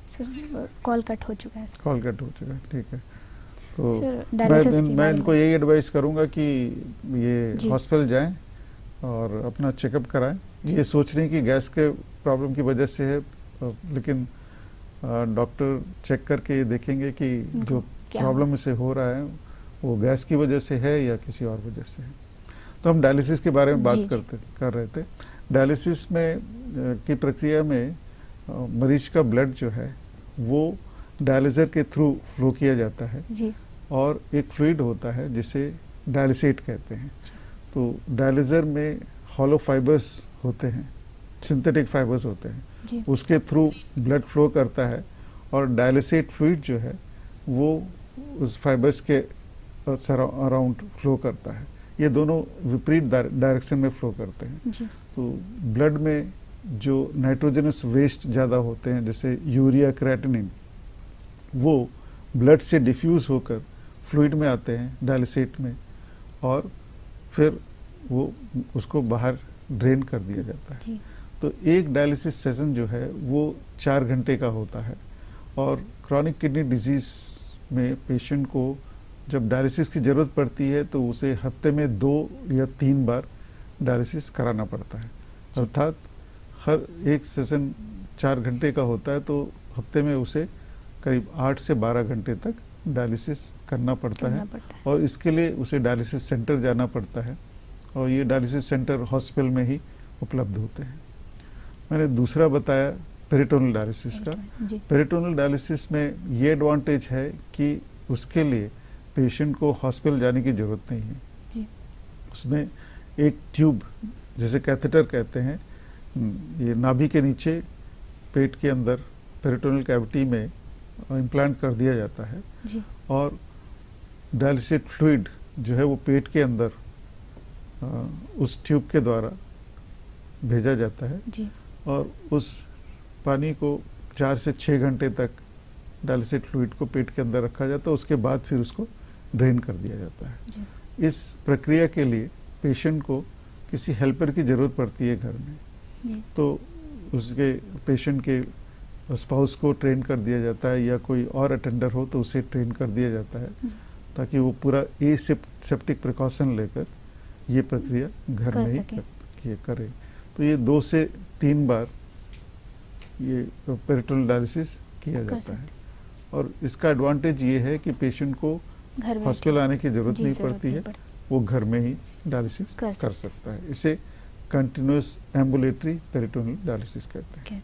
सर, कॉल कट हो चुका है। कॉल कट हो चुका है, ठीक है। तो मैं इनको यही एडवाइस करूँगा कि ये हॉस्पिटल जाएं और अपना चेकअप कराएं। ये सोच रही कि गैस के प्रॉब्लम की वजह से है, लेकिन डॉक्टर चेक करके देखेंगे कि जो प्रॉब्लम इसे हो रहा है वो गैस की वजह से है या किसी और वजह से है। तो हम डायलिसिस के बारे में बात कर रहे थे। डायलिसिस में की प्रक्रिया में मरीज का ब्लड जो है वो डायलिसर के थ्रू फ्लो किया जाता है जी। और एक फ्लूइड होता है जिसे डायलिसेट कहते हैं। तो डायलिसर में हॉलो फाइबर्स होते हैं, सिंथेटिक फाइबर्स होते हैं, उसके थ्रू ब्लड फ्लो करता है और डायलिसेट फ्लूइड जो है वो उस फाइबर्स के अराउंड फ्लो करता है। ये दोनों विपरीत डायरेक्शन में फ्लो करते हैं। तो ब्लड में जो नाइट्रोजनस वेस्ट ज़्यादा होते हैं, जैसे यूरिया क्रिएटिनिन, वो ब्लड से डिफ्यूज़ होकर फ्लूइड में आते हैं डायलिसेट में, और फिर वो उसको बाहर ड्रेन कर दिया जाता है। तो एक डायलिसिस सेशन जो है वो 4 घंटे का होता है। और क्रॉनिक किडनी डिजीज़ में पेशेंट को जब डायलिसिस की ज़रूरत पड़ती है तो उसे हफ्ते में 2 या 3 बार डायलिसिस कराना पड़ता है। अर्थात हर एक सेशन 4 घंटे का होता है, तो हफ्ते में उसे करीब 8 से 12 घंटे तक डायलिसिस करना पड़ता है। और इसके लिए उसे डायलिसिस सेंटर जाना पड़ता है, और ये डायलिसिस सेंटर हॉस्पिटल में ही उपलब्ध होते हैं। मैंने दूसरा बताया पेरिटोनल डायलिसिस का। पेरिटोनल डायलिसिस में ये एडवांटेज है कि उसके लिए पेशेंट को हॉस्पिटल जाने की ज़रूरत नहीं है जी। उसमें एक ट्यूब, जैसे कैथेटर कहते हैं, ये नाभि के नीचे पेट के अंदर पेरिटोनल कैविटी में इम्प्लांट कर दिया जाता है जी। और डायलिसिस फ्लूइड जो है वो पेट के अंदर उस ट्यूब के द्वारा भेजा जाता है जी। और उस पानी को 4 से 6 घंटे तक डायलिसिस फ्लूइड को पेट के अंदर रखा जाता है। उसके बाद फिर उसको ड्रेन कर दिया जाता है जी। इस प्रक्रिया के लिए पेशेंट को किसी हेल्पर की ज़रूरत पड़ती है घर में जी। तो उसके पेशेंट के स्पाउस को ट्रेन कर दिया जाता है, या कोई और अटेंडर हो तो उसे ट्रेन कर दिया जाता है, ताकि वो पूरा एसेप्टिक प्रिकॉशन लेकर ये प्रक्रिया घर में ही करे। तो ये 2 से 3 बार ये पेरिटोनल डायलिसिस किया जाता है। और इसका एडवांटेज ये है कि पेशेंट को हॉस्पिटल आने की ज़रूरत नहीं पड़ती है, वो घर में ही डायलिसिस कर सकता है। इसे कंटिन्यूअस एम्बुलेटरी पेरिटोनल डायलिसिस कहते हैं।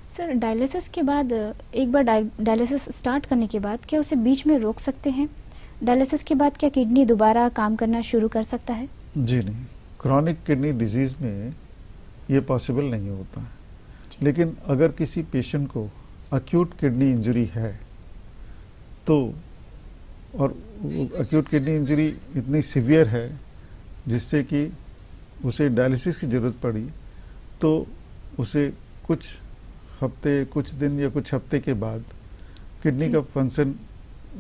सर, डायलिसिस के बाद एक बार डायलिसिस स्टार्ट करने के बाद क्या उसे बीच में रोक सकते हैं? डायलिसिस के बाद क्या किडनी दोबारा काम करना शुरू कर सकता है? जी नहीं, क्रॉनिक किडनी डिजीज़ में ये पॉसिबल नहीं होता है। लेकिन अगर किसी पेशेंट को अक्यूट किडनी इंजरी है तो, और अक्यूट किडनी इंजरी इतनी सीवियर है जिससे कि उसे डायलिसिस की ज़रूरत पड़ी, तो उसे कुछ हफ्ते, कुछ दिन या कुछ हफ्ते के बाद किडनी का फंक्शन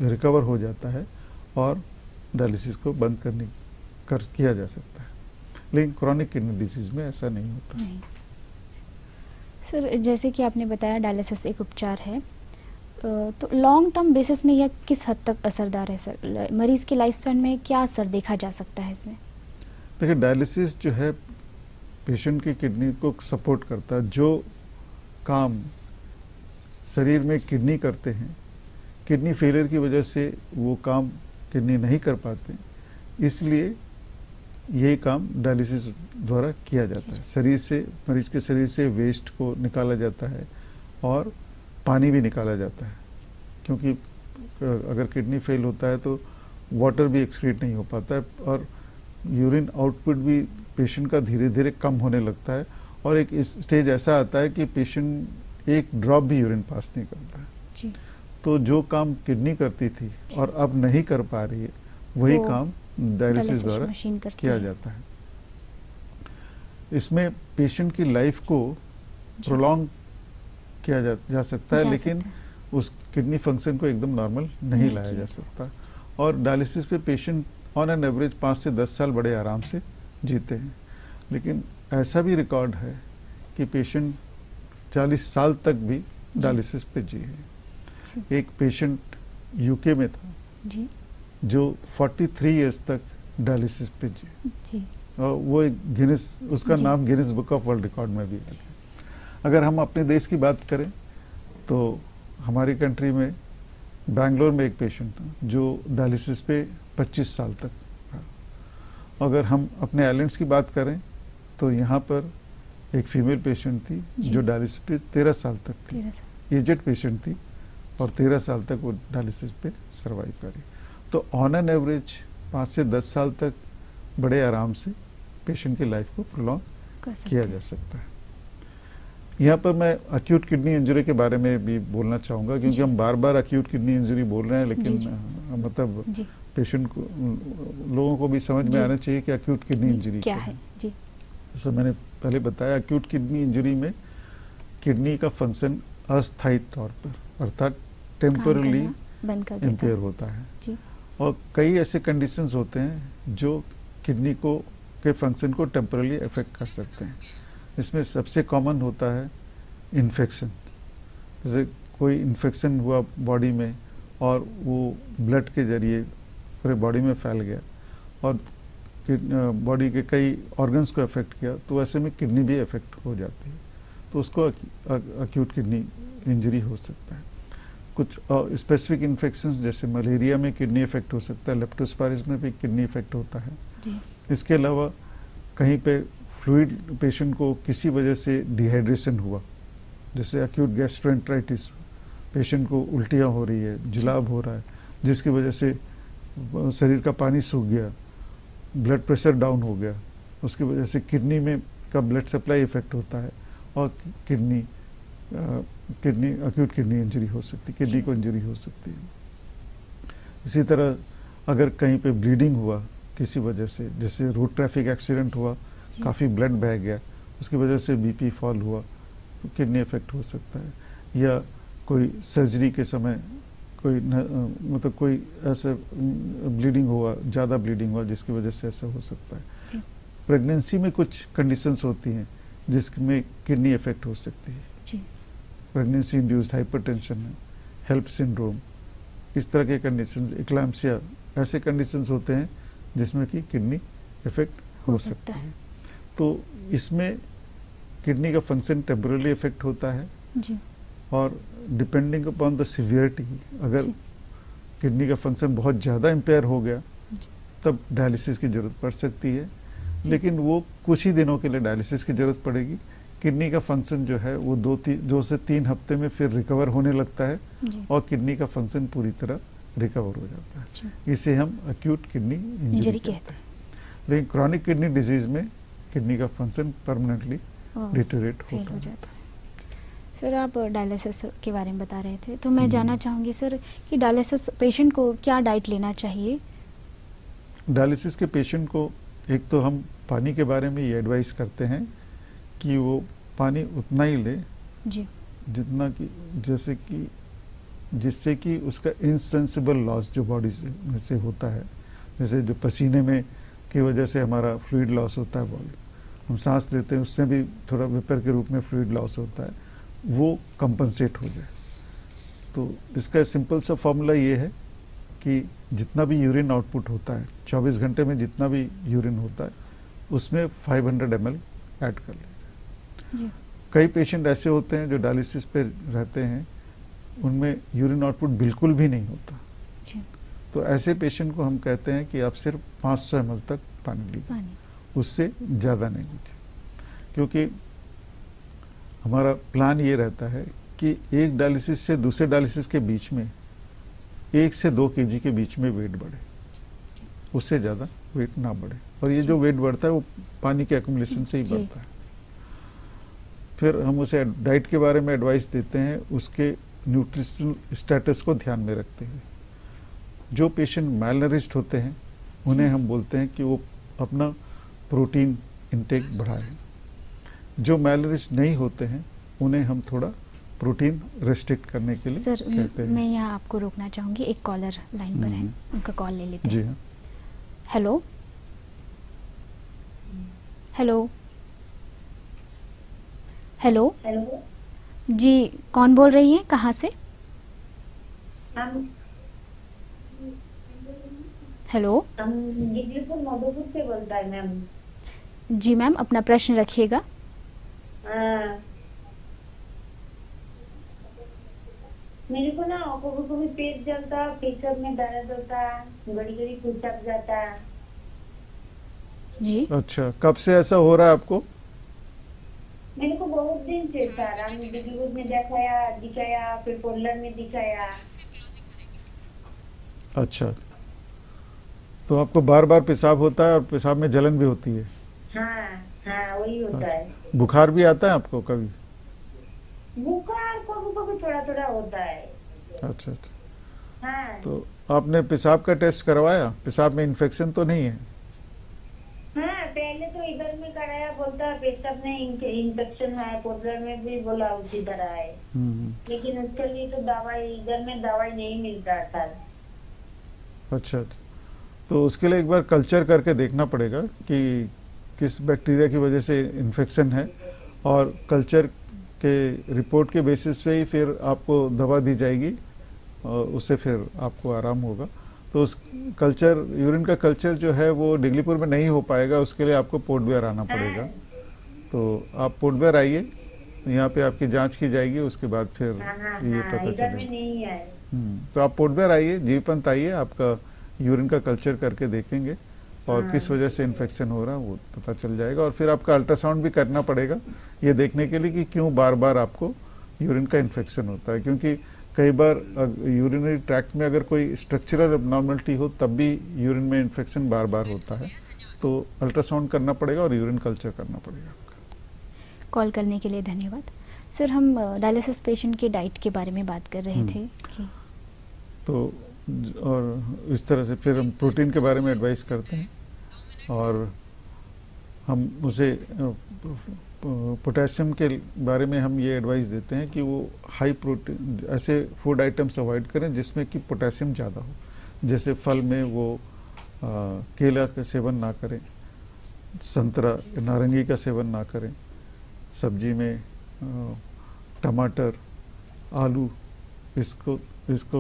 रिकवर हो जाता है और डायलिसिस को बंद किया जा सकता है। लेकिन क्रॉनिक किडनी डिजीज़ में ऐसा नहीं होता। नहीं। सर, जैसे कि आपने बताया डायलिसिस एक उपचार है, तो लॉन्ग टर्म बेसिस में यह किस हद तक असरदार है सर? मरीज़ के लाइफस्टाइल में क्या असर देखा जा सकता है इसमें? देखिए, डायलिसिस जो है पेशेंट की किडनी को सपोर्ट करता है। जो काम शरीर में किडनी करते हैं, किडनी फेलियर की वजह से वो काम किडनी नहीं कर पाते, इसलिए यही काम डायलिसिस द्वारा किया जाता है। शरीर से, मरीज के शरीर से वेस्ट को निकाला जाता है और पानी भी निकाला जाता है, क्योंकि अगर किडनी फेल होता है तो वाटर भी एक्सक्रीट नहीं हो पाता है और यूरिन आउटपुट भी पेशेंट का धीरे धीरे कम होने लगता है, और एक स्टेज ऐसा आता है कि पेशेंट एक ड्रॉप भी यूरिन पास नहीं करता है जी। तो जो काम किडनी करती थी और अब नहीं कर पा रही है, वही काम डायलिसिस द्वारा किया जाता है। इसमें पेशेंट की लाइफ को प्रोलॉन्ग किया जा सकता है, लेकिन उस किडनी फंक्शन को एकदम नॉर्मल नहीं लाया जा सकता। और डायलिसिस पे पेशेंट ऑन एन एवरेज 5 से 10 साल बड़े आराम से जीते हैं। लेकिन ऐसा भी रिकॉर्ड है कि पेशेंट 40 साल तक भी डायलिसिस पे जिए हैं। एक पेशेंट यूके में था जी, जो 43 इयर्स तक डायलिसिस पे जी, और वो एक गिनीज, उसका नाम Guinness book of world record में भी है। अगर हम अपने देश की बात करें तो हमारी कंट्री में बेंगलोर में एक पेशेंट था जो डायलिसिस पे 25 साल तक था। अगर हम अपने आइलैंड्स की बात करें तो यहाँ पर एक फीमेल पेशेंट थी जो डायलिसिस पे 13 साल तक थी। एजेड पेशेंट थी और 13 साल तक वो डायलिसिस पे सर्वाइव करी। तो ऑन एन एवरेज 5 से 10 साल तक बड़े आराम से पेशेंट की लाइफ को प्रोलॉन्ग किया जा सकता है। यहाँ पर मैं अक्यूट किडनी इंजरी के बारे में भी बोलना चाहूँगा, क्योंकि हम बार बार अक्यूट किडनी इंजरी बोल रहे हैं, लेकिन मतलब पेशेंट को, लोगों को भी समझ में आना चाहिए कि अक्यूट किडनी इंजरी क्या है। जैसे मैंने पहले बताया, अक्यूट किडनी इंजरी में किडनी का फंक्शन अस्थायी तौर पर, अर्थात टेम्परली इम्पेयर होता है। और कई ऐसे कंडीशंस होते हैं जो किडनी के फंक्शन को टेम्परली अफेक्ट कर सकते हैं। इसमें सबसे कॉमन होता है इन्फेक्शन। जैसे कोई इन्फेक्शन हुआ बॉडी में और वो ब्लड के जरिए पूरे बॉडी में फैल गया और बॉडी के कई ऑर्गन्स को अफेक्ट किया, तो ऐसे में किडनी भी अफेक्ट हो जाती है, तो उसको अक्यूट किडनी इंजरी हो सकता है। कुछ स्पेसिफिक इन्फेक्शन जैसे मलेरिया में किडनी इफेक्ट हो सकता है, लेप्टोस्पायरिस में भी किडनी इफेक्ट होता है जी। इसके अलावा कहीं पे फ्लूइड पेशेंट को किसी वजह से डिहाइड्रेशन हुआ, जैसे अक्यूट गैस्ट्रोएंटेराइटिस, पेशेंट को उल्टियाँ हो रही है, जुलाब हो रहा है, जिसकी वजह से शरीर का पानी सूख गया, ब्लड प्रेशर डाउन हो गया, उसकी वजह से किडनी में का ब्लड सप्लाई इफेक्ट होता है और किडनी अक्यूट किडनी इंजरी हो सकती है, किडनी को इंजरी हो सकती है। इसी तरह अगर कहीं पे ब्लीडिंग हुआ किसी वजह से, जैसे रोड ट्रैफिक एक्सीडेंट हुआ, काफ़ी ब्लड बह गया, उसकी वजह से बीपी फॉल हुआ, तो किडनी इफेक्ट हो सकता है। या कोई सर्जरी के समय मतलब कोई ऐसा ब्लीडिंग हुआ, ज़्यादा ब्लीडिंग हुआ, जिसकी वजह से ऐसा हो सकता है। प्रेगनेंसी में कुछ कंडीशंस होती हैं जिसमें किडनी इफेक्ट हो सकती है, प्रेगनेंसी इंड्यूस्ड हाइपरटेंशन है, हेल्प सिंड्रोम, इस तरह के कंडीशंस, इक्लाम्सिया, ऐसे कंडीशंस होते हैं जिसमें कि किडनी इफेक्ट हो सकता है। तो इसमें किडनी का फंक्शन टेम्पररी इफेक्ट होता है जी। और डिपेंडिंग अपॉन द सिवियरिटी, अगर किडनी का फंक्शन बहुत ज़्यादा इम्पेयर हो गया तब डायलिसिस की ज़रूरत पड़ सकती है, लेकिन वो कुछ ही दिनों के लिए डायलिसिस की ज़रूरत पड़ेगी। किडनी का फंक्शन जो है वो 2 से 3 हफ्ते में फिर रिकवर होने लगता है और किडनी का फंक्शन पूरी तरह रिकवर हो जाता है। इसे हम अक्यूट किडनी इंजरी कहते हैं। लेकिन क्रॉनिक किडनी डिजीज में किडनी का फंक्शन परमानेंटली डिटेरियोरेट होता है। सर, आप डायलिसिस के बारे में बता रहे थे, तो मैं जानना चाहूँगी सर कि डायलिसिस पेशेंट को क्या डाइट लेना चाहिए? डायलिसिस के पेशेंट को एक तो हम पानी के बारे में ये एडवाइस करते हैं कि वो पानी उतना ही ले जी, जितना कि जैसे कि जिससे कि उसका इनसेंसिबल लॉस जो बॉडी से होता है, जैसे जो पसीने में की वजह से हमारा फ्लूइड लॉस होता है, बॉडी हम सांस लेते हैं उससे भी थोड़ा वेपर के रूप में फ्लूइड लॉस होता है, वो कंपनसेट हो जाए। तो इसका सिंपल सा फॉर्मूला ये है कि जितना भी यूरिन आउटपुट होता है 24 घंटे में, जितना भी यूरिन होता है उसमें 500 ml ऐड कर लें। कई पेशेंट ऐसे होते हैं जो डायलिसिस पे रहते हैं, उनमें यूरिन आउटपुट बिल्कुल भी नहीं होता, तो ऐसे पेशेंट को हम कहते हैं कि आप सिर्फ 500 ml तक पानी लीजिए, उससे ज़्यादा नहीं लीजिए, क्योंकि हमारा प्लान ये रहता है कि एक डायलिसिस से दूसरे डायलिसिस के बीच में 1 से 2 kg के बीच में वेट बढ़े, उससे ज़्यादा वेट ना बढ़े। और ये जो वेट बढ़ता है वो पानी के एक्युमुलेशन से ही बढ़ता है। फिर हम उसे डाइट के बारे में एडवाइस देते हैं, उसके न्यूट्रिशनल स्टेटस को ध्यान में रखते हुए। जो पेशेंट मैलनरिश्ड होते हैं उन्हें हम बोलते हैं कि वो अपना प्रोटीन इंटेक बढ़ाएं। जो मैलनरिश्ड नहीं होते हैं उन्हें हम थोड़ा प्रोटीन रेस्ट्रिक्ट करने के लिए कहते हैं। मैं यहाँ आपको रोकना चाहूँगी, एक कॉलर लाइन पर है, उनका कॉल ले लेते हैं। जी हाँ। हेलो हेलो हेलो हेलो जी, कौन बोल रही हैं, कहाँ से? हेलो, हम जिगलीपुर मधुपुर से बोलता है मैम। जी मैम, अपना प्रश्न रखिएगा। मेरे को ना कभी कभी पेट जलता, पेशाब में दर्द होता, घड़ी घड़ी पुशअप जाता। जी, अच्छा, कब से ऐसा हो रहा है आपको? मेरे को बहुत दिन से सर, हम जिगलीपुर में दिखाया, फिर कोल्लर में दिखाया। अच्छा, तो आपको बार बार पेशाब होता है और पेशाब में जलन भी होती है? हाँ, वही होता है। बुखार भी आता है आपको कभी? बुखार कभी कभी थोड़ा थोड़ा होता है। अच्छा। हाँ। तो आपने पेशाब का टेस्ट करवाया? पेशाब में इन्फेक्शन तो नहीं है? हाँ, पहले तो इधर में कराया, बोलता पेशाब में इन्फेक्शन है, कोल्लर में भी बोला उसी तरह है, लेकिन उसके लिए तो दवाई इधर में दवाई नहीं मिलता सर। अच्छा, तो उसके लिए एक बार कल्चर करके देखना पड़ेगा कि किस बैक्टीरिया की वजह से इन्फेक्शन है, और कल्चर के रिपोर्ट के बेसिस पे ही फिर आपको दवा दी जाएगी और उससे फिर आपको आराम होगा। तो उस कल्चर, यूरिन का कल्चर जो है वो डिगलीपुर में नहीं हो पाएगा, उसके लिए आपको पोर्ट ब्लेयर आना पड़ेगा। तो आप पोर्ट ब्लेयर आइए, यहाँ पे आपकी जांच की जाएगी, उसके बाद फिर ये पता चलेगा। तो आप पोर्ट ब्लेयर आइए, जीबी पंत आइए, आपका यूरिन का कल्चर करके देखेंगे और किस वजह से इन्फेक्शन हो रहा है वो पता चल जाएगा। और फिर आपका अल्ट्रासाउंड भी करना पड़ेगा ये देखने के लिए कि क्यों बार बार आपको यूरिन का इन्फेक्शन होता है, क्योंकि कई बार यूरिनरी ट्रैक्ट में अगर कोई स्ट्रक्चरल एब्नॉर्मलिटी हो तब भी यूरिन में इन्फेक्शन बार बार होता है। तो अल्ट्रासाउंड करना पड़ेगा और यूरिन कल्चर करना पड़ेगा। कॉल करने के लिए धन्यवाद। सर, हम डायलिसिस पेशेंट के डाइट के बारे में बात कर रहे थे कि तो और इस तरह से फिर हम प्रोटीन के बारे में एडवाइस करते हैं और हम उसे पोटेशियम के बारे में हम ये एडवाइस देते हैं कि वो हाई प्रोटीन ऐसे फूड आइटम्स अवॉइड करें जिसमें कि पोटेशियम ज़्यादा हो। जैसे फल में वो केला का सेवन ना करें, संतरा नारंगी का सेवन ना करें, सब्जी में टमाटर, आलू, इसको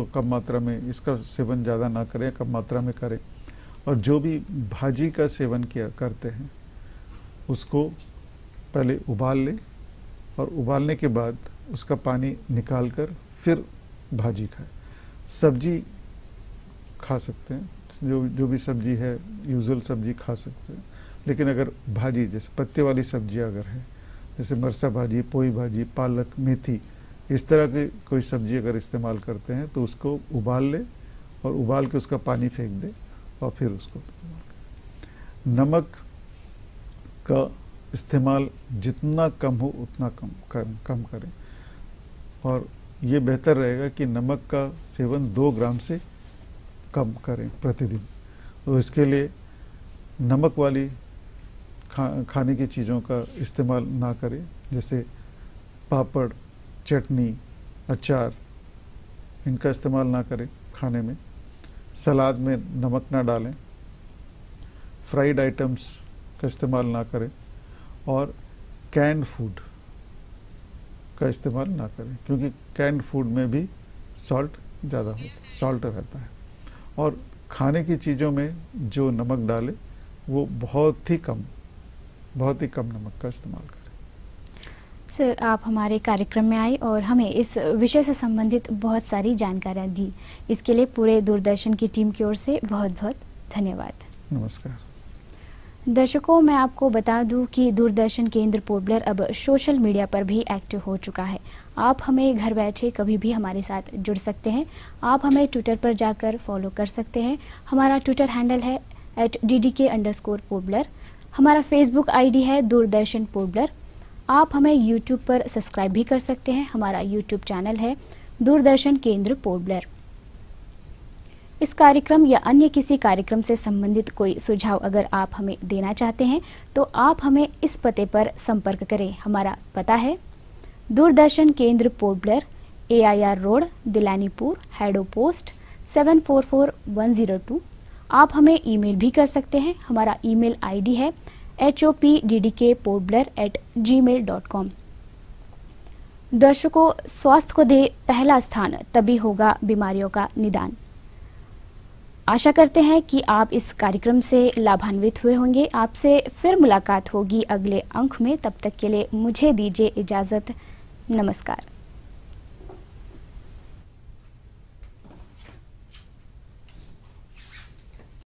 कम मात्रा में, इसका सेवन ज़्यादा ना करें, कम मात्रा में करें। और जो भी भाजी का सेवन करते हैं उसको पहले उबाल लें और उबालने के बाद उसका पानी निकाल कर फिर भाजी खाएं। सब्जी खा सकते हैं, जो भी सब्जी है यूजुअल सब्जी खा सकते हैं, लेकिन अगर भाजी जैसे पत्ते वाली सब्जी अगर है, जैसे मरसा भाजी, पोई भाजी, पालक, मेथी, इस तरह की कोई सब्जी अगर इस्तेमाल करते हैं तो उसको उबाल ले और उबाल के उसका पानी फेंक दे और फिर उसको नमक का इस्तेमाल जितना कम हो उतना कम करें। और ये बेहतर रहेगा कि नमक का सेवन 2 ग्राम से कम करें प्रतिदिन। तो इसके लिए नमक वाली खाने की चीज़ों का इस्तेमाल ना करें, जैसे पापड़, चटनी, अचार, इनका इस्तेमाल ना करें खाने में। सलाद में नमक ना डालें, फ्राइड आइटम्स का इस्तेमाल ना करें और कैंड फूड का इस्तेमाल ना करें, क्योंकि कैंड फूड में भी सॉल्ट ज़्यादा होता है, सॉल्ट रहता है। और खाने की चीज़ों में जो नमक डालें वो बहुत ही कम नमक का इस्तेमाल करें। सर, आप हमारे कार्यक्रम में आए और हमें इस विषय से संबंधित बहुत सारी जानकारियाँ दी। इसके लिए पूरे दूरदर्शन की टीम की ओर से बहुत बहुत धन्यवाद। नमस्कार। दर्शकों, मैं आपको बता दूं कि दूरदर्शन केंद्र पोर्ट ब्लेयर अब सोशल मीडिया पर भी एक्टिव हो चुका है। आप हमें घर बैठे कभी भी हमारे साथ जुड़ सकते हैं। आप हमें ट्विटर पर जाकर फॉलो कर सकते हैं। हमारा ट्विटर हैंडल है @DDK_पोर्ट ब्लेयर। हमारा फेसबुक आईडी है दूरदर्शन पोर्ट ब्लेयर। आप हमें यूट्यूब पर सब्सक्राइब भी कर सकते हैं। हमारा यूट्यूब चैनल है दूरदर्शन केंद्र पोर्ट ब्लेयर। इस कार्यक्रम या अन्य किसी कार्यक्रम से संबंधित कोई सुझाव अगर आप हमें देना चाहते हैं तो आप हमें इस पते पर संपर्क करें। हमारा पता है Doordarshan Kendra Port Blair, AIR road, Dilanipur, Haddo post 744102। आप हमें ईमेल भी कर सकते हैं। हमारा ईमेल आईडी है hopddkportblair@gmail.com। दर्शकों, स्वास्थ्य को दे पहला स्थान, तभी होगा बीमारियों का निदान। आशा करते हैं कि आप इस कार्यक्रम से लाभान्वित हुए होंगे। आपसे फिर मुलाकात होगी अगले अंक में। तब तक के लिए मुझे दीजिए इजाज़त। नमस्कार।